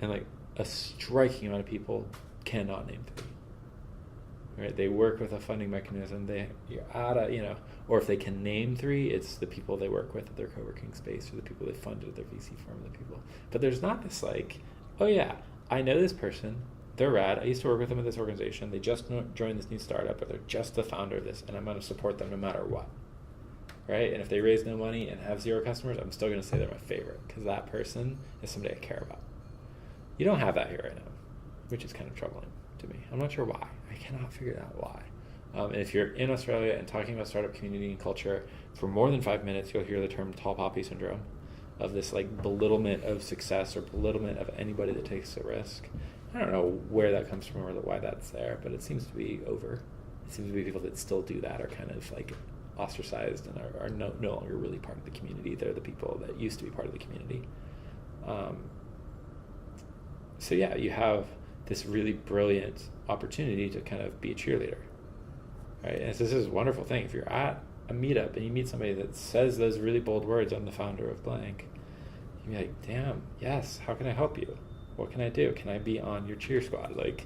And like a striking amount of people cannot name 3. Right? They work with a funding mechanism. You're out of, or if they can name 3, it's the people they work with at their co-working space, or the people they funded at their VC firm, the people. But there's not this like, oh yeah, I know this person, they're rad, I used to work with them at this organization, they just joined this new startup, or they're just the founder of this, and I'm going to support them no matter what. Right? And if they raise no money and have 0 customers, I'm still going to say they're my favorite, because that person is somebody I care about. You don't have that here right now, which is kind of troubling to me. I'm not sure why. I cannot figure out why. And if you're in Australia and talking about startup community and culture for more than 5 minutes, you'll hear the term tall poppy syndrome, of this like belittlement of success or belittlement of anybody that takes a risk. I don't know where that comes from or why that's there, but it seems to be over. It seems to be people that still do that are kind of like ostracized and are no longer really part of the community. They're the people that used to be part of the community. So yeah, you have this really brilliant opportunity to kind of be a cheerleader, right? And this is a wonderful thing. If you're at a meetup and you meet somebody that says those really bold words, I'm the founder of blank, you'd be like, damn, yes, how can I help you? What can I do? Can I be on your cheer squad? Like,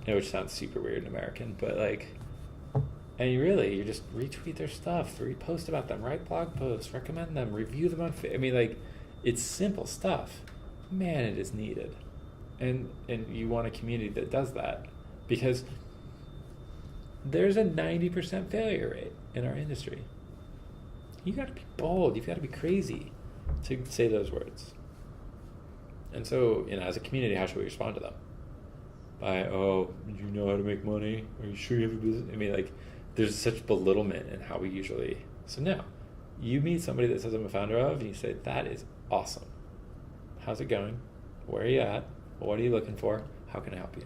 which sounds super weird and American, but like, and you just retweet their stuff, repost about them, write blog posts, recommend them, review them on like, it's simple stuff. Man, it is needed. And you want a community that does that, because there's a 90% failure rate in our industry. You got to be bold. You've got to be crazy to say those words. And so, as a community, how should we respond to them? By, oh, you know how to make money? Are you sure you have a business? There's such belittlement in how we usually. So now, you meet somebody that says I'm a founder of, and you say, that is awesome. How's it going? Where are you at? What are you looking for? How can I help you?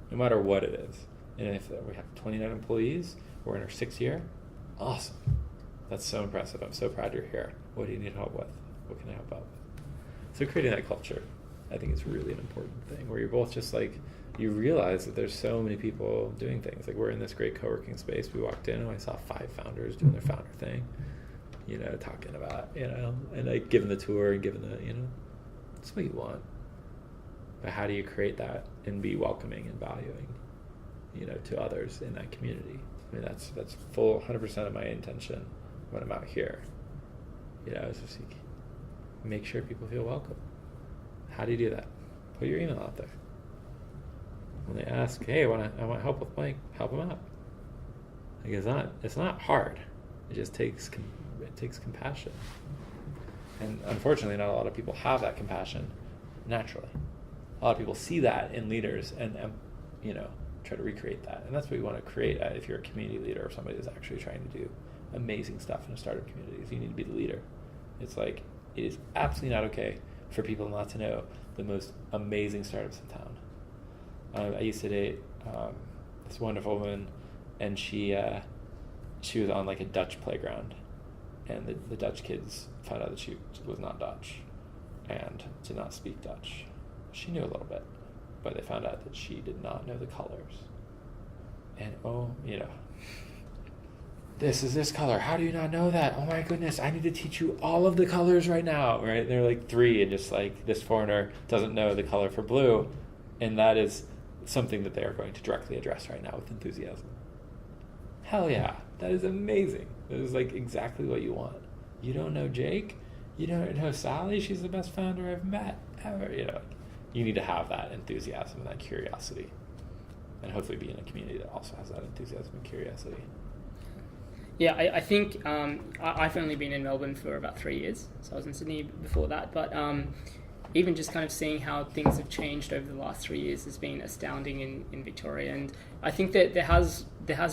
No matter what it is. And if we have 29 employees, we're in our 6th year, awesome. That's so impressive. I'm so proud you're here. What do you need help with? What can I help out with? So creating that culture, I think is really an important thing, where you're both just like, you realize that there's so many people doing things. Like, we're in this great co-working space. We walked in and I saw 5 founders doing their founder thing, talking about, and like giving the tour and giving the, that's what you want. But how do you create that and be welcoming and valuing, to others in that community? That's full 100% of my intention when I'm out here. Is just like, make sure people feel welcome. How do you do that? Put your email out there. When they ask, hey, I want help with blank, help them out. Like, it's not hard. It just takes compassion. And unfortunately, not a lot of people have that compassion naturally. A lot of people see that in leaders and try to recreate that. And that's what you want to create if you're a community leader or somebody that's actually trying to do amazing stuff in a startup community. You need to be the leader. It's like, it is absolutely not okay for people not to know the most amazing startups in town. I used to date this wonderful woman, and she was on like a Dutch playground, and the Dutch kids found out that she was not Dutch and did not speak Dutch. She knew a little bit, but they found out that she did not know the colors. And this is this color. How do you not know that? Oh my goodness, I need to teach you all of the colors right now, right? They're like 3, and just like, this foreigner doesn't know the color for blue, and that is something that they are going to directly address right now with enthusiasm. Hell yeah, that is amazing. That is like exactly what you want. You don't know Jake? You don't know Sally? She's the best founder I've met ever. You need to have that enthusiasm and that curiosity, and hopefully be in a community that also has that enthusiasm and curiosity. Yeah, I think I've only been in Melbourne for about 3 years, so I was in Sydney before that, but even just kind of seeing how things have changed over the last 3 years has been astounding in Victoria. And I think that there has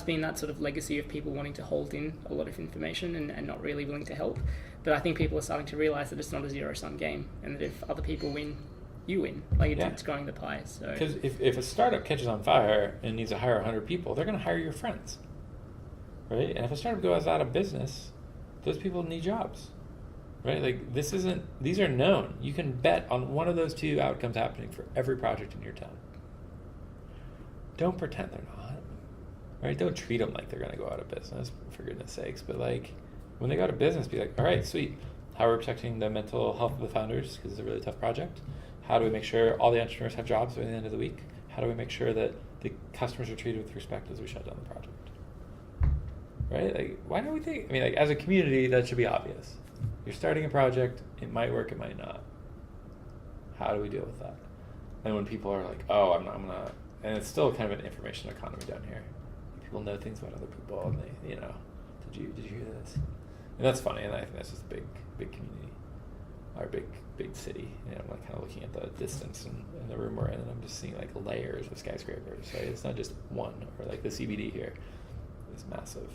been that sort of legacy of people wanting to hold in a lot of information and not really willing to help. But I think people are starting to realise that it's not a zero-sum game, and that if other people win, you win. It's growing the pie. So because if a startup catches on fire and needs to hire 100 people, they're going to hire your friends, right? And if a startup goes out of business, those people need jobs. Right? Like, these are known. You can bet on one of those 2 outcomes happening for every project in your town. Don't pretend they're not. Right? Don't treat them like they're going to go out of business, for goodness sakes. But like, when they go out of business, be like, all right, sweet. how we're protecting the mental health of the founders, because it's a really tough project. How do we make sure all the entrepreneurs have jobs by the end of the week? How do we make sure that the customers are treated with respect as we shut down the project? Right? Like, why don't we think? I mean, like, as a community, that should be obvious. You're starting a project, it might work, it might not. How do we deal with that? And when people are like, oh, I'm not, and it's still kind of an information economy down here. People know things about other people, and they, you know, did you hear this? And that's funny, and I think that's just a big community, our big city. And I'm like kind of looking at the distance and the room we're in, and I'm just seeing like layers of skyscrapers. Right? It's not just one, or like the CBD here is massive.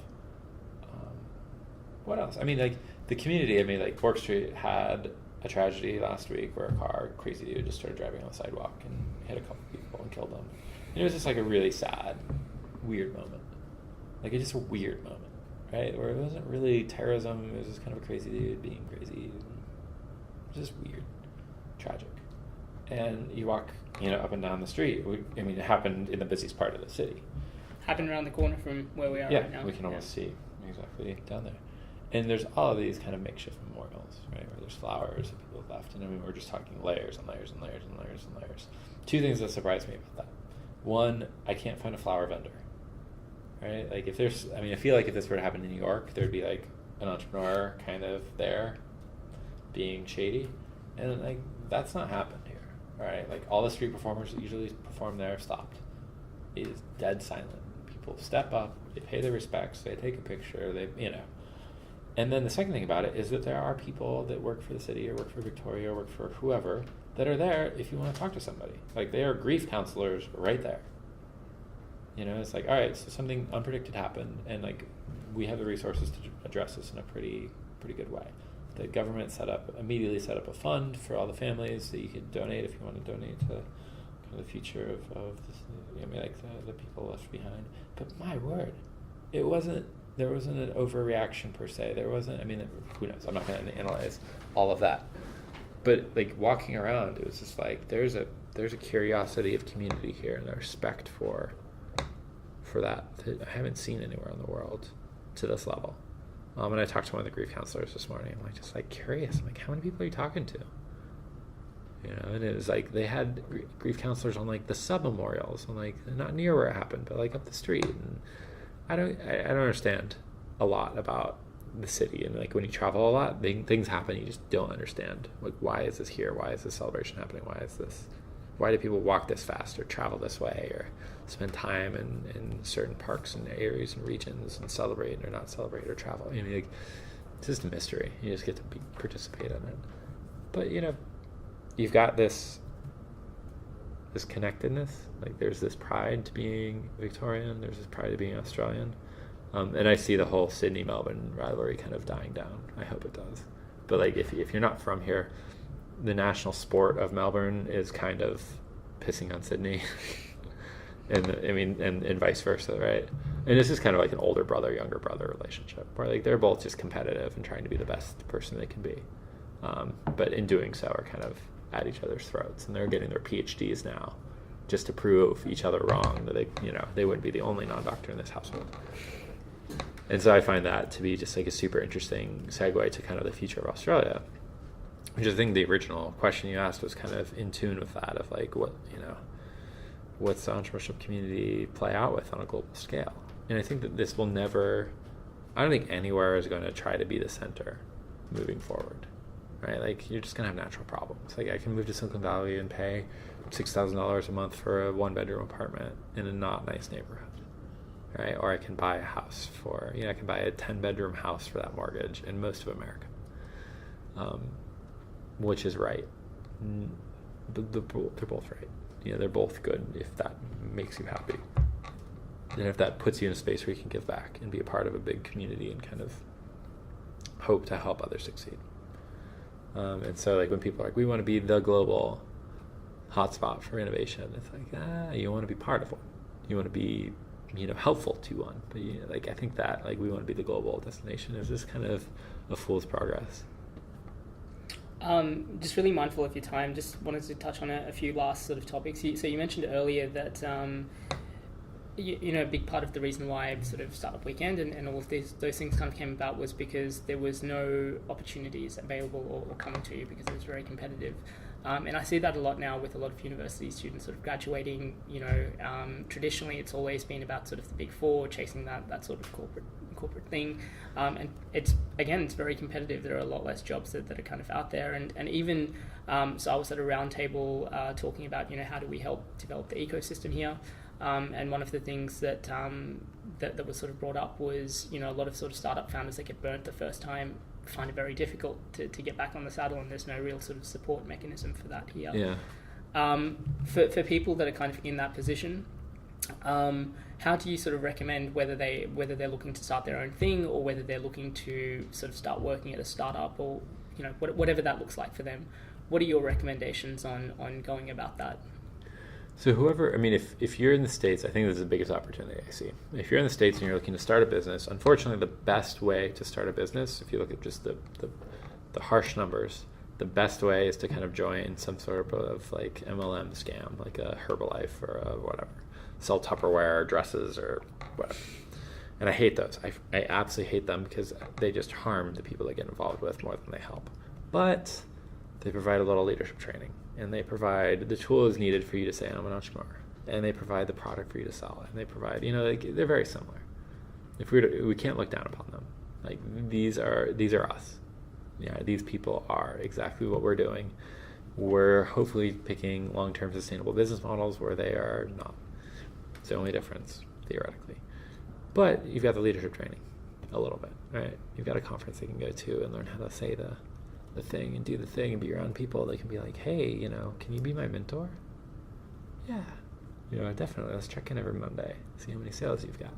What else? I mean, like the community. I mean, like Bork Street had a tragedy last week where a crazy dude just started driving on the sidewalk and hit a couple people and killed them. And it was just like a really sad, weird moment. Like it's just a weird moment, right? Where it wasn't really terrorism. It was just kind of a crazy dude being crazy. It was just weird, tragic. And you walk, up and down the street. I mean, it happened in the busiest part of the city. Happened around the corner from where we are right now. Yeah, we can almost see exactly down there. And there's all of these kind of makeshift memorials, right, where there's flowers that people have left. And I mean, we're just talking layers and layers and layers and layers and layers. Two things that surprised me about that. One, I can't find a flower vendor, right? Like I feel like if this were to happen in New York, there'd be like an entrepreneur kind of there being shady. And like, that's not happened here, right? Like all the street performers that usually perform there stopped. It is dead silent. People step up, they pay their respects, they take a picture, And then the second thing about it is that there are people that work for the city or work for Victoria or work for whoever that are there if you want to talk to somebody. Like they are grief counselors right there. It's like, all right, so something unpredicted happened, and like we have the resources to address this in a pretty good way. The government immediately set up a fund for all the families that you could donate if you want to donate to kind of the future of this, the people left behind. But my word, there wasn't an overreaction per se. There wasn't, who knows? I'm not going to analyze all of that. But like walking around, it was just like there's a curiosity of community here and a respect for that I haven't seen anywhere in the world to this level. And I talked to one of the grief counselors this morning. I'm like just like curious. I'm like, how many people are you talking to? And it was like they had grief counselors on like the sub memorials, and like not near where it happened, but like up the street. And I don't understand a lot about the city, and like when you travel a lot, things happen you just don't understand. Like, why is this here? Why is this celebration happening? Why do people walk this fast or travel this way or spend time in certain parks and areas and regions and celebrate or not celebrate or travel? It's just a mystery. You just get to participate in it. But you've got this connectedness. Like there's this pride to being Victorian, there's this pride to being Australian, and I see the whole Sydney-Melbourne rivalry kind of dying down. I hope it does. But like if you're not from here, the national sport of Melbourne is kind of pissing on Sydney, and vice versa, right? And this is kind of like an older brother, younger brother relationship where like they're both just competitive and trying to be the best person they can be, but in doing so are kind of at each other's throats, and they're getting their PhDs now just to prove each other wrong, that they wouldn't be the only non-doctor in this household. And so I find that to be just like a super interesting segue to kind of the future of Australia, which I think the original question you asked was kind of in tune with that, of like what's the entrepreneurship community play out with on a global scale. And I think that this will never, I don't think anywhere is going to try to be the center moving forward. Right, like you're just gonna have natural problems. Like I can move to Silicon Valley and pay $6,000 a month for a 1-bedroom apartment in a not nice neighborhood, right? Or I can buy a house I can buy a 10-bedroom house for that mortgage in most of America, which is right. They're both right. They're both good if that makes you happy, and if that puts you in a space where you can give back and be a part of a big community and kind of hope to help others succeed. And so like when people are like, we want to be the global hotspot for innovation, it's like, you want to be part of one. You want to be, helpful to one. But like I think that like we want to be the global destination is just kind of a fool's progress. Just really mindful of your time. Just wanted to touch on a few last sort of topics. So you mentioned earlier that a big part of the reason why sort of Startup Weekend and all of those things kind of came about was because there was no opportunities available or coming to you because it was very competitive. And I see that a lot now with a lot of university students sort of graduating. Traditionally it's always been about sort of the big four, chasing that sort of corporate thing. And it's very competitive. There are a lot less jobs that are kind of out there. And even, so I was at a roundtable talking about, how do we help develop the ecosystem here? And one of the things that was sort of brought up was, a lot of sort of startup founders that get burnt the first time find it very difficult to get back on the saddle, and there's no real sort of support mechanism for that here. Yeah. For people that are kind of in that position, how do you sort of recommend whether they're looking to start their own thing or whether they're looking to sort of start working at a startup or whatever that looks like for them? What are your recommendations on going about that? So if you're in the States, I think this is the biggest opportunity I see. If you're in the States and you're looking to start a business, unfortunately the best way to start a business, if you look at just the harsh numbers, the best way is to kind of join some sort of like MLM scam, like a Herbalife or a whatever, sell Tupperware, dresses or whatever. And I hate those. I absolutely hate them because they just harm the people they get involved with more than they help. But they provide a little leadership training, and they provide the tools needed for you to say, I'm an entrepreneur, and they provide the product for you to sell, and they provide, they're very similar. If we can't look down upon them. Like these are us. Yeah, these people are exactly what we're doing. We're hopefully picking long-term sustainable business models where they are not. It's the only difference, theoretically. But you've got the leadership training a little bit, right? You've got a conference they can go to and learn how to say the thing and do the thing and be around people. They can be like, hey, can you be my mentor? Yeah, definitely. Let's check in every Monday, see how many sales you've got.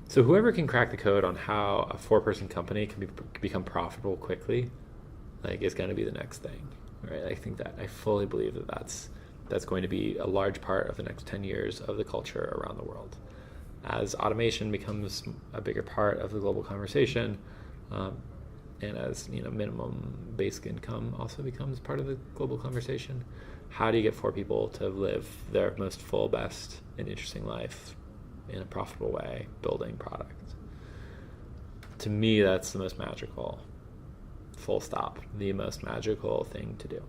So whoever can crack the code on how a 4-person company can become profitable quickly, is going to be the next thing, right? I fully believe that's going to be a large part of the next 10 years of the culture around the world. As automation becomes a bigger part of the global conversation, and as minimum basic income also becomes part of the global conversation, how do you get 4 people to live their most full, best, and interesting life in a profitable way, building products? To me, that's the most magical, full stop, the most magical thing to do.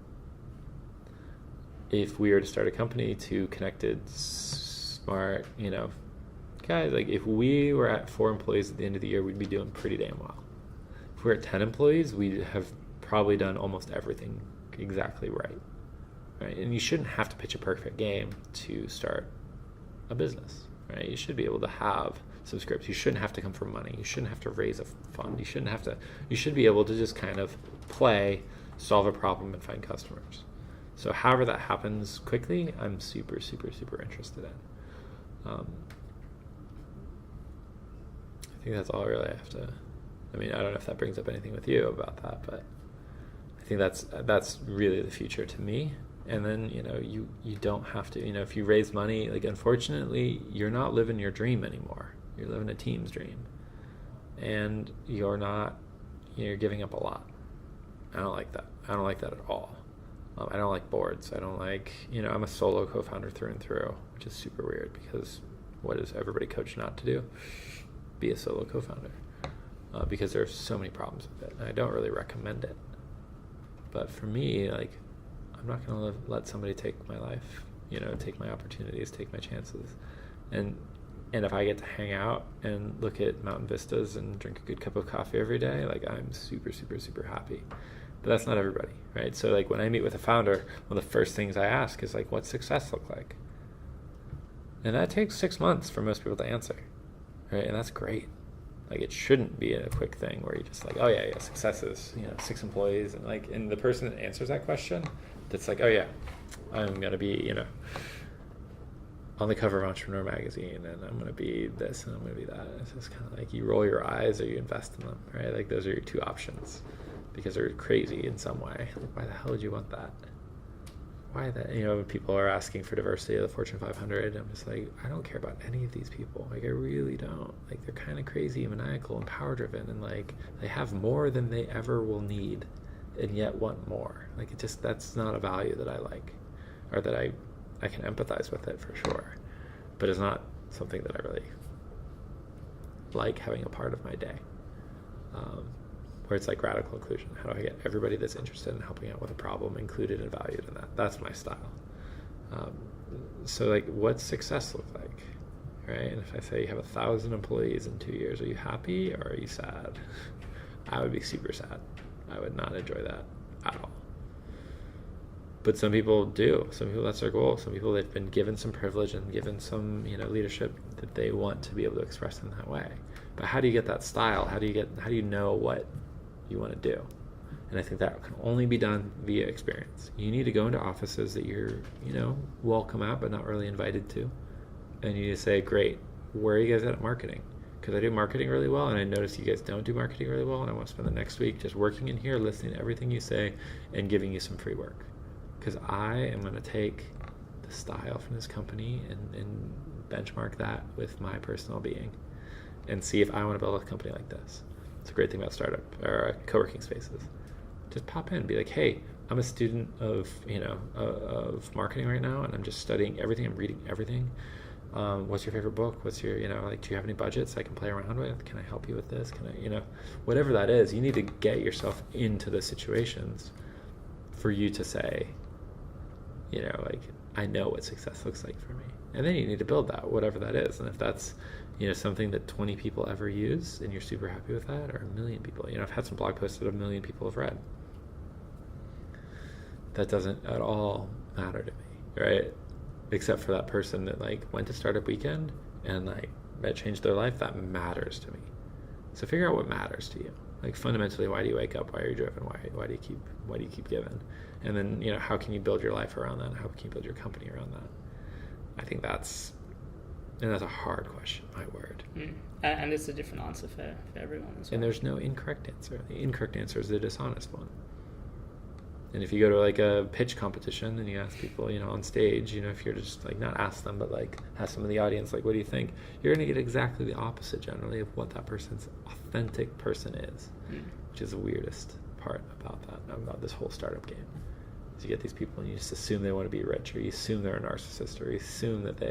If we were to start a company to connected, smart, guys, if we were at 4 employees at the end of the year, we'd be doing pretty damn well. If we're at 10 employees, we have probably done almost everything exactly right? And you shouldn't have to pitch a perfect game to start a business, right? You should be able to have subscriptions. You shouldn't have to come for money. You shouldn't have to raise a fund. You should be able to just kind of play, solve a problem, and find customers. So however that happens quickly, I'm super, super, super interested in. I think that's all really I have to... I don't know if that brings up anything with you about that, but I think that's really the future to me. And then, you don't have to, if you raise money, unfortunately, you're not living your dream anymore. You're living a team's dream. And you're giving up a lot. I don't like that. I don't like that at all. I don't like boards. I don't like, I'm a solo co-founder through and through, which is super weird because what is everybody coached not to do? Be a solo co-founder. Because there's so many problems with it, and I don't really recommend it. But for me, I'm not going to let somebody take my life, take my opportunities, take my chances. And if I get to hang out and look at mountain vistas and drink a good cup of coffee every day, I'm super, super, super happy. But that's not everybody, right? So when I meet with a founder, one of the first things I ask is what's success look like? And that takes 6 months for most people to answer, right? And that's great. It shouldn't be a quick thing where you just success is, 6 employees. And the person that answers that question, that's I'm going to be, on the cover of Entrepreneur Magazine, and I'm going to be this, and I'm going to be that. It's just kind of you roll your eyes or you invest in them, right? Those are your 2 options because they're crazy in some way. Why the hell would you want that? Why that? When people are asking for diversity of the Fortune 500, I'm just I don't care about any of these people. I really don't. They're kind of crazy, maniacal, and power driven, and they have more than they ever will need, and yet want more. That's not a value that I like, or that I can empathize with it for sure, but it's not something that I really like having a part of my day, where it's like radical inclusion. How do I get everybody that's interested in helping out with a problem included and valued in that? That's my style. So like, what's success look like, right? And if I say you have 1,000 employees in 2 years, are you happy or are you sad? I would be super sad. I would not enjoy that at all. But some people do. Some people, that's their goal. Some people, they've been given some privilege and given some, leadership that they want to be able to express in that way. But how do you get that style? How do you know what you want to do? And I think that can only be done via experience. You need to go into offices that you're, welcome at, but not really invited to. And you need to say, great, where are you guys at marketing? Because I do marketing really well, and I notice you guys don't do marketing really well, and I want to spend the next week just working in here, listening to everything you say, and giving you some free work. Because I am going to take the style from this company and benchmark that with my personal being and see if I want to build a company like this. It's a great thing about startup or co-working spaces. Just pop in and be like, hey, I'm a student of of marketing right now, and I'm just studying everything. I'm reading everything. What's your favorite book? What's your, do you have any budgets I can play around with? Can I help you with this? Can I, whatever that is, you need to get yourself into the situations for you to say, I know what success looks like for me. And then you need to build that, whatever that is. And if that's, something that 20 people ever use and you're super happy with that, or 1 million people, I've had some blog posts that 1 million people have read. That doesn't at all matter to me, right? Except for that person that went to Startup Weekend and that changed their life. That matters to me. So figure out what matters to you. Fundamentally, why do you wake up? Why are you driven? Why do you keep giving? And then, how can you build your life around that? How can you build your company around that? I think that's a hard question, my word. And it's a different answer for everyone as well. And there's no incorrect answer. The incorrect answer is the dishonest one. And if you go to a pitch competition and you ask people, on stage, if you're just not ask them, but ask some of the audience, what do you think? You're going to get exactly the opposite generally of what that person's authentic person is, which is the weirdest part about this whole startup game. Is you get these people and you just assume they want to be rich, or you assume they're a narcissist, or you assume that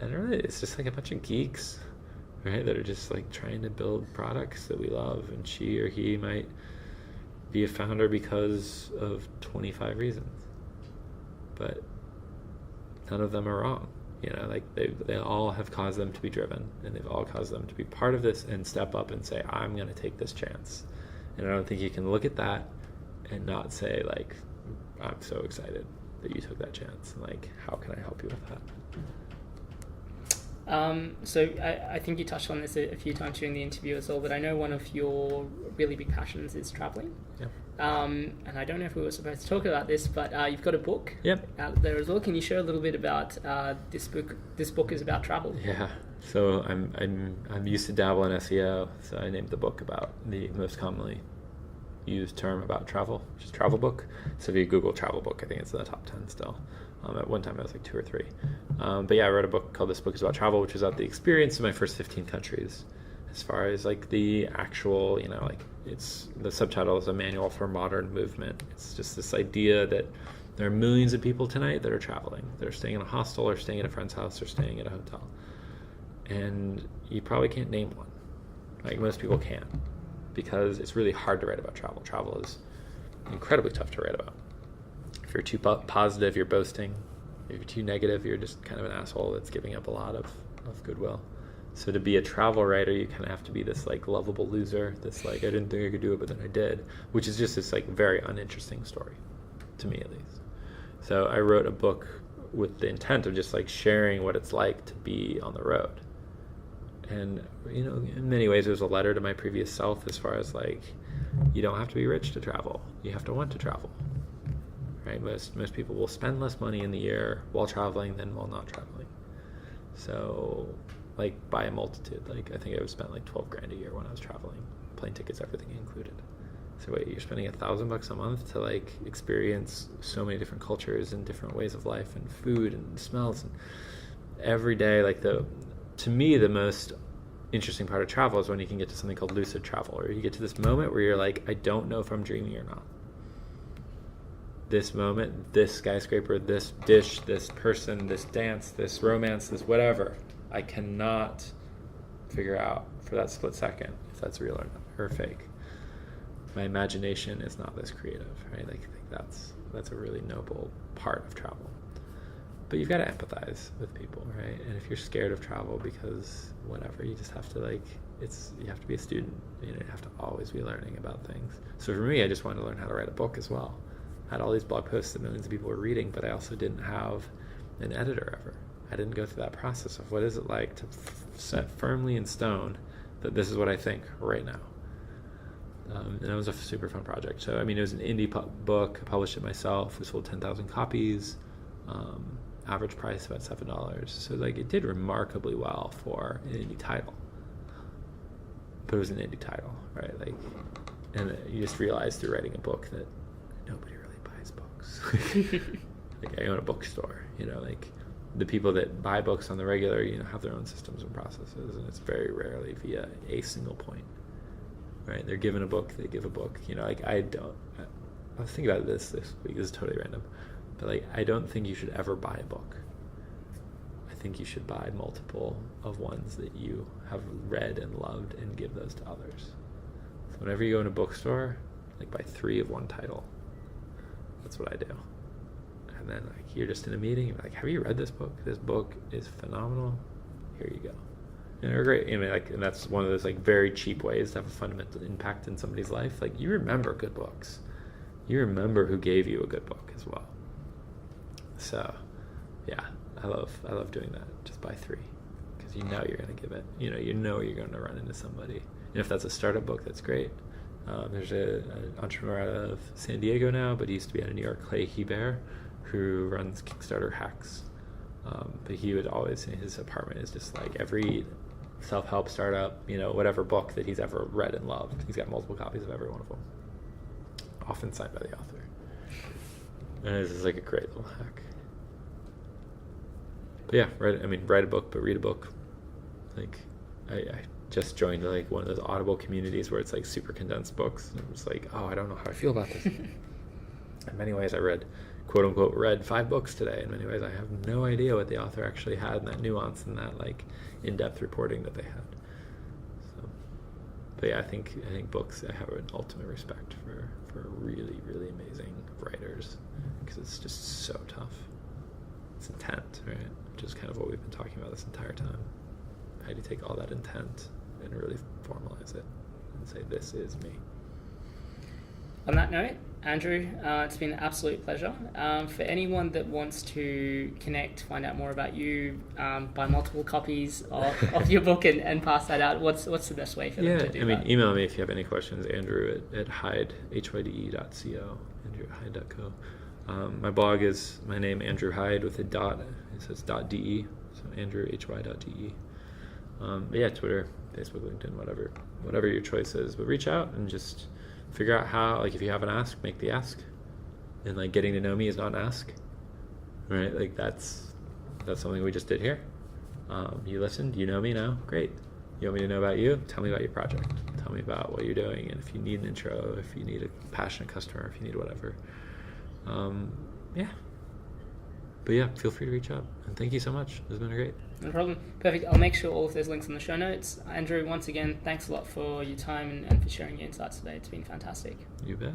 and really it's just a bunch of geeks, right? That are just trying to build products that we love, and she or he might be a founder because of 25 reasons, but none of them are wrong. They all have caused them to be driven, and they've all caused them to be part of this and step up and say, I'm going to take this chance. And I don't think you can look at that and not say I'm so excited that you took that chance, and how can I help you with that? So I think you touched on this a few times during the interview as well, but I know one of your really big passions is traveling. Yeah. And I don't know if we were supposed to talk about this, but you've got a book out there as well. Can you share a little bit about this book? This book is about travel. Yeah. So I'm used to dabble in SEO, so I named the book about the most commonly used term about travel, which is travel book. So if you Google travel book, I think it's in the top 10 still. At one time it was 2 or 3. But yeah, I wrote a book called This Book is About Travel, which is about the experience of my first 15 countries. As far as the actual, it's the subtitle is A Manual for Modern Movement. It's just this idea that there are millions of people tonight that are traveling. They're staying in a hostel, or staying at a friend's house, or staying at a hotel. And you probably can't name one. Most people can't, because it's really hard to write about travel. Travel is incredibly tough to write about. If you're too positive, you're boasting. If you're too negative, you're just kind of an asshole that's giving up a lot of goodwill. So to be a travel writer, you kind of have to be this lovable loser, this I didn't think I could do it, but then I did, which is just this very uninteresting story, to me at least. So I wrote a book with the intent of just sharing what it's like to be on the road. And, in many ways it was a letter to my previous self, as far as you don't have to be rich to travel. You have to want to travel. Right? Most people will spend less money in the year while traveling than while not traveling. So, by a multitude. I think I would spend $12,000 a year when I was traveling, plane tickets, everything included. So wait, you're spending $1,000 a month to experience so many different cultures and different ways of life and food and smells, and every day. To me, the most interesting part of travel is when you can get to something called lucid travel, or you get to this moment where you're I don't know if I'm dreaming or not. this moment, this skyscraper, this dish, this person, this dance, this romance, this whatever, I cannot figure out for that split second if that's real or fake. My imagination is not this creative, right? Like, I think that's a really noble part of travel. But you've got to empathize with people, right? And if you're scared of travel because whatever, you just have to you have to be a student. You have to always be learning about things. So for me, I just wanted to learn how to write a book as well. I had all these blog posts that millions of people were reading, but I also didn't have an editor ever. I didn't go through that process of what is it like to set firmly in stone that this is what I think right now. And it was a super fun project. So, it was an indie book. I published it myself. We sold 10,000 copies. Average price about $7. So, it did remarkably well for an indie title. But it was an indie title, right? And you just realize through writing a book that nobody really buys books. I own a bookstore, the people that buy books on the regular, have their own systems and processes, and it's very rarely via a single point, right? They're given a book, they give a book, I was thinking about this week, this is totally random, but I don't think you should ever buy a book. I think you should buy multiple of ones that you have read and loved and give those to others. So whenever you go in a bookstore, buy 3 of one title. That's what I do. And then you're just in a meeting, you're have you read this book? This book is phenomenal. Here you go. And they're great. And that's one of those very cheap ways to have a fundamental impact in somebody's life. You remember good books. You remember who gave you a good book as well. So, yeah, I love doing that. Just buy 3, because you're going to give it. You're going to run into somebody. And if that's a startup book, that's great. There's an entrepreneur out of San Diego now, but he used to be out of New York, Clay Hebert, who runs Kickstarter Hacks. But he would always say his apartment is just every self-help startup, whatever book that he's ever read and loved. He's got multiple copies of every one of them, often signed by the author. And this is a great little hack. But yeah, write a book, but read a book. I just joined one of those Audible communities where it's super condensed books. And it was I don't know how I feel about this. In many ways, I quote unquote read 5 books today. In many ways, I have no idea what the author actually had, and that nuance and that in-depth reporting that they had. So, but yeah, I think books, I have an ultimate respect for really, really amazing writers, because it's just so tough. It's intent, right? Which is kind of what we've been talking about this entire time. How do you take all that intent and really formalize it and say, this is me? On that note, Andrew, it's been an absolute pleasure. For anyone that wants to connect, find out more about you, buy multiple copies of your book and pass that out, what's the best way for them to do that? Email me if you have any questions, Andrew at Hyde, hyde.co, andrewhyde.co. My blog is my name, Andrew Hyde, with a dot. It says .de, so andrewhy.de. Twitter, Facebook, LinkedIn, whatever your choice is. But reach out and just figure out how, if you have an ask, make the ask. And getting to know me is not an ask, right? That's something we just did here. You listened, you know me now, great. You want me to know about you? Tell me about your project. Tell me about what you're doing, and if you need an intro, if you need a passionate customer, if you need whatever. But yeah, feel free to reach out. And thank you so much. It's been great. No problem. Perfect. I'll make sure all of those links in the show notes. Andrew, once again, thanks a lot for your time and for sharing your insights today. It's been fantastic. You bet.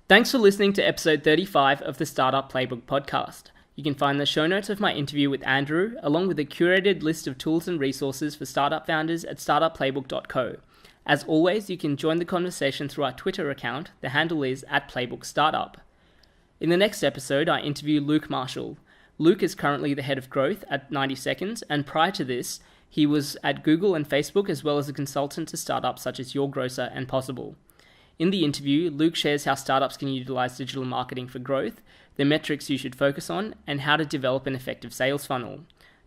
Thanks for listening to episode 35 of the Startup Playbook Podcast. You can find the show notes of my interview with Andrew, along with a curated list of tools and resources for startup founders at startupplaybook.co. As always, you can join the conversation through our Twitter account. The handle is @PlaybookStartup. In the next episode, I interview Luke Marshall. Luke is currently the head of growth at 90 Seconds, and prior to this, he was at Google and Facebook, as well as a consultant to startups such as Your Grocer and Possible. In the interview, Luke shares how startups can utilize digital marketing for growth, the metrics you should focus on, and how to develop an effective sales funnel.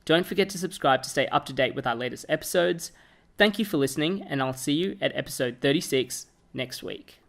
Don't forget to subscribe to stay up to date with our latest episodes. Thank you for listening, and I'll see you at episode 36 next week.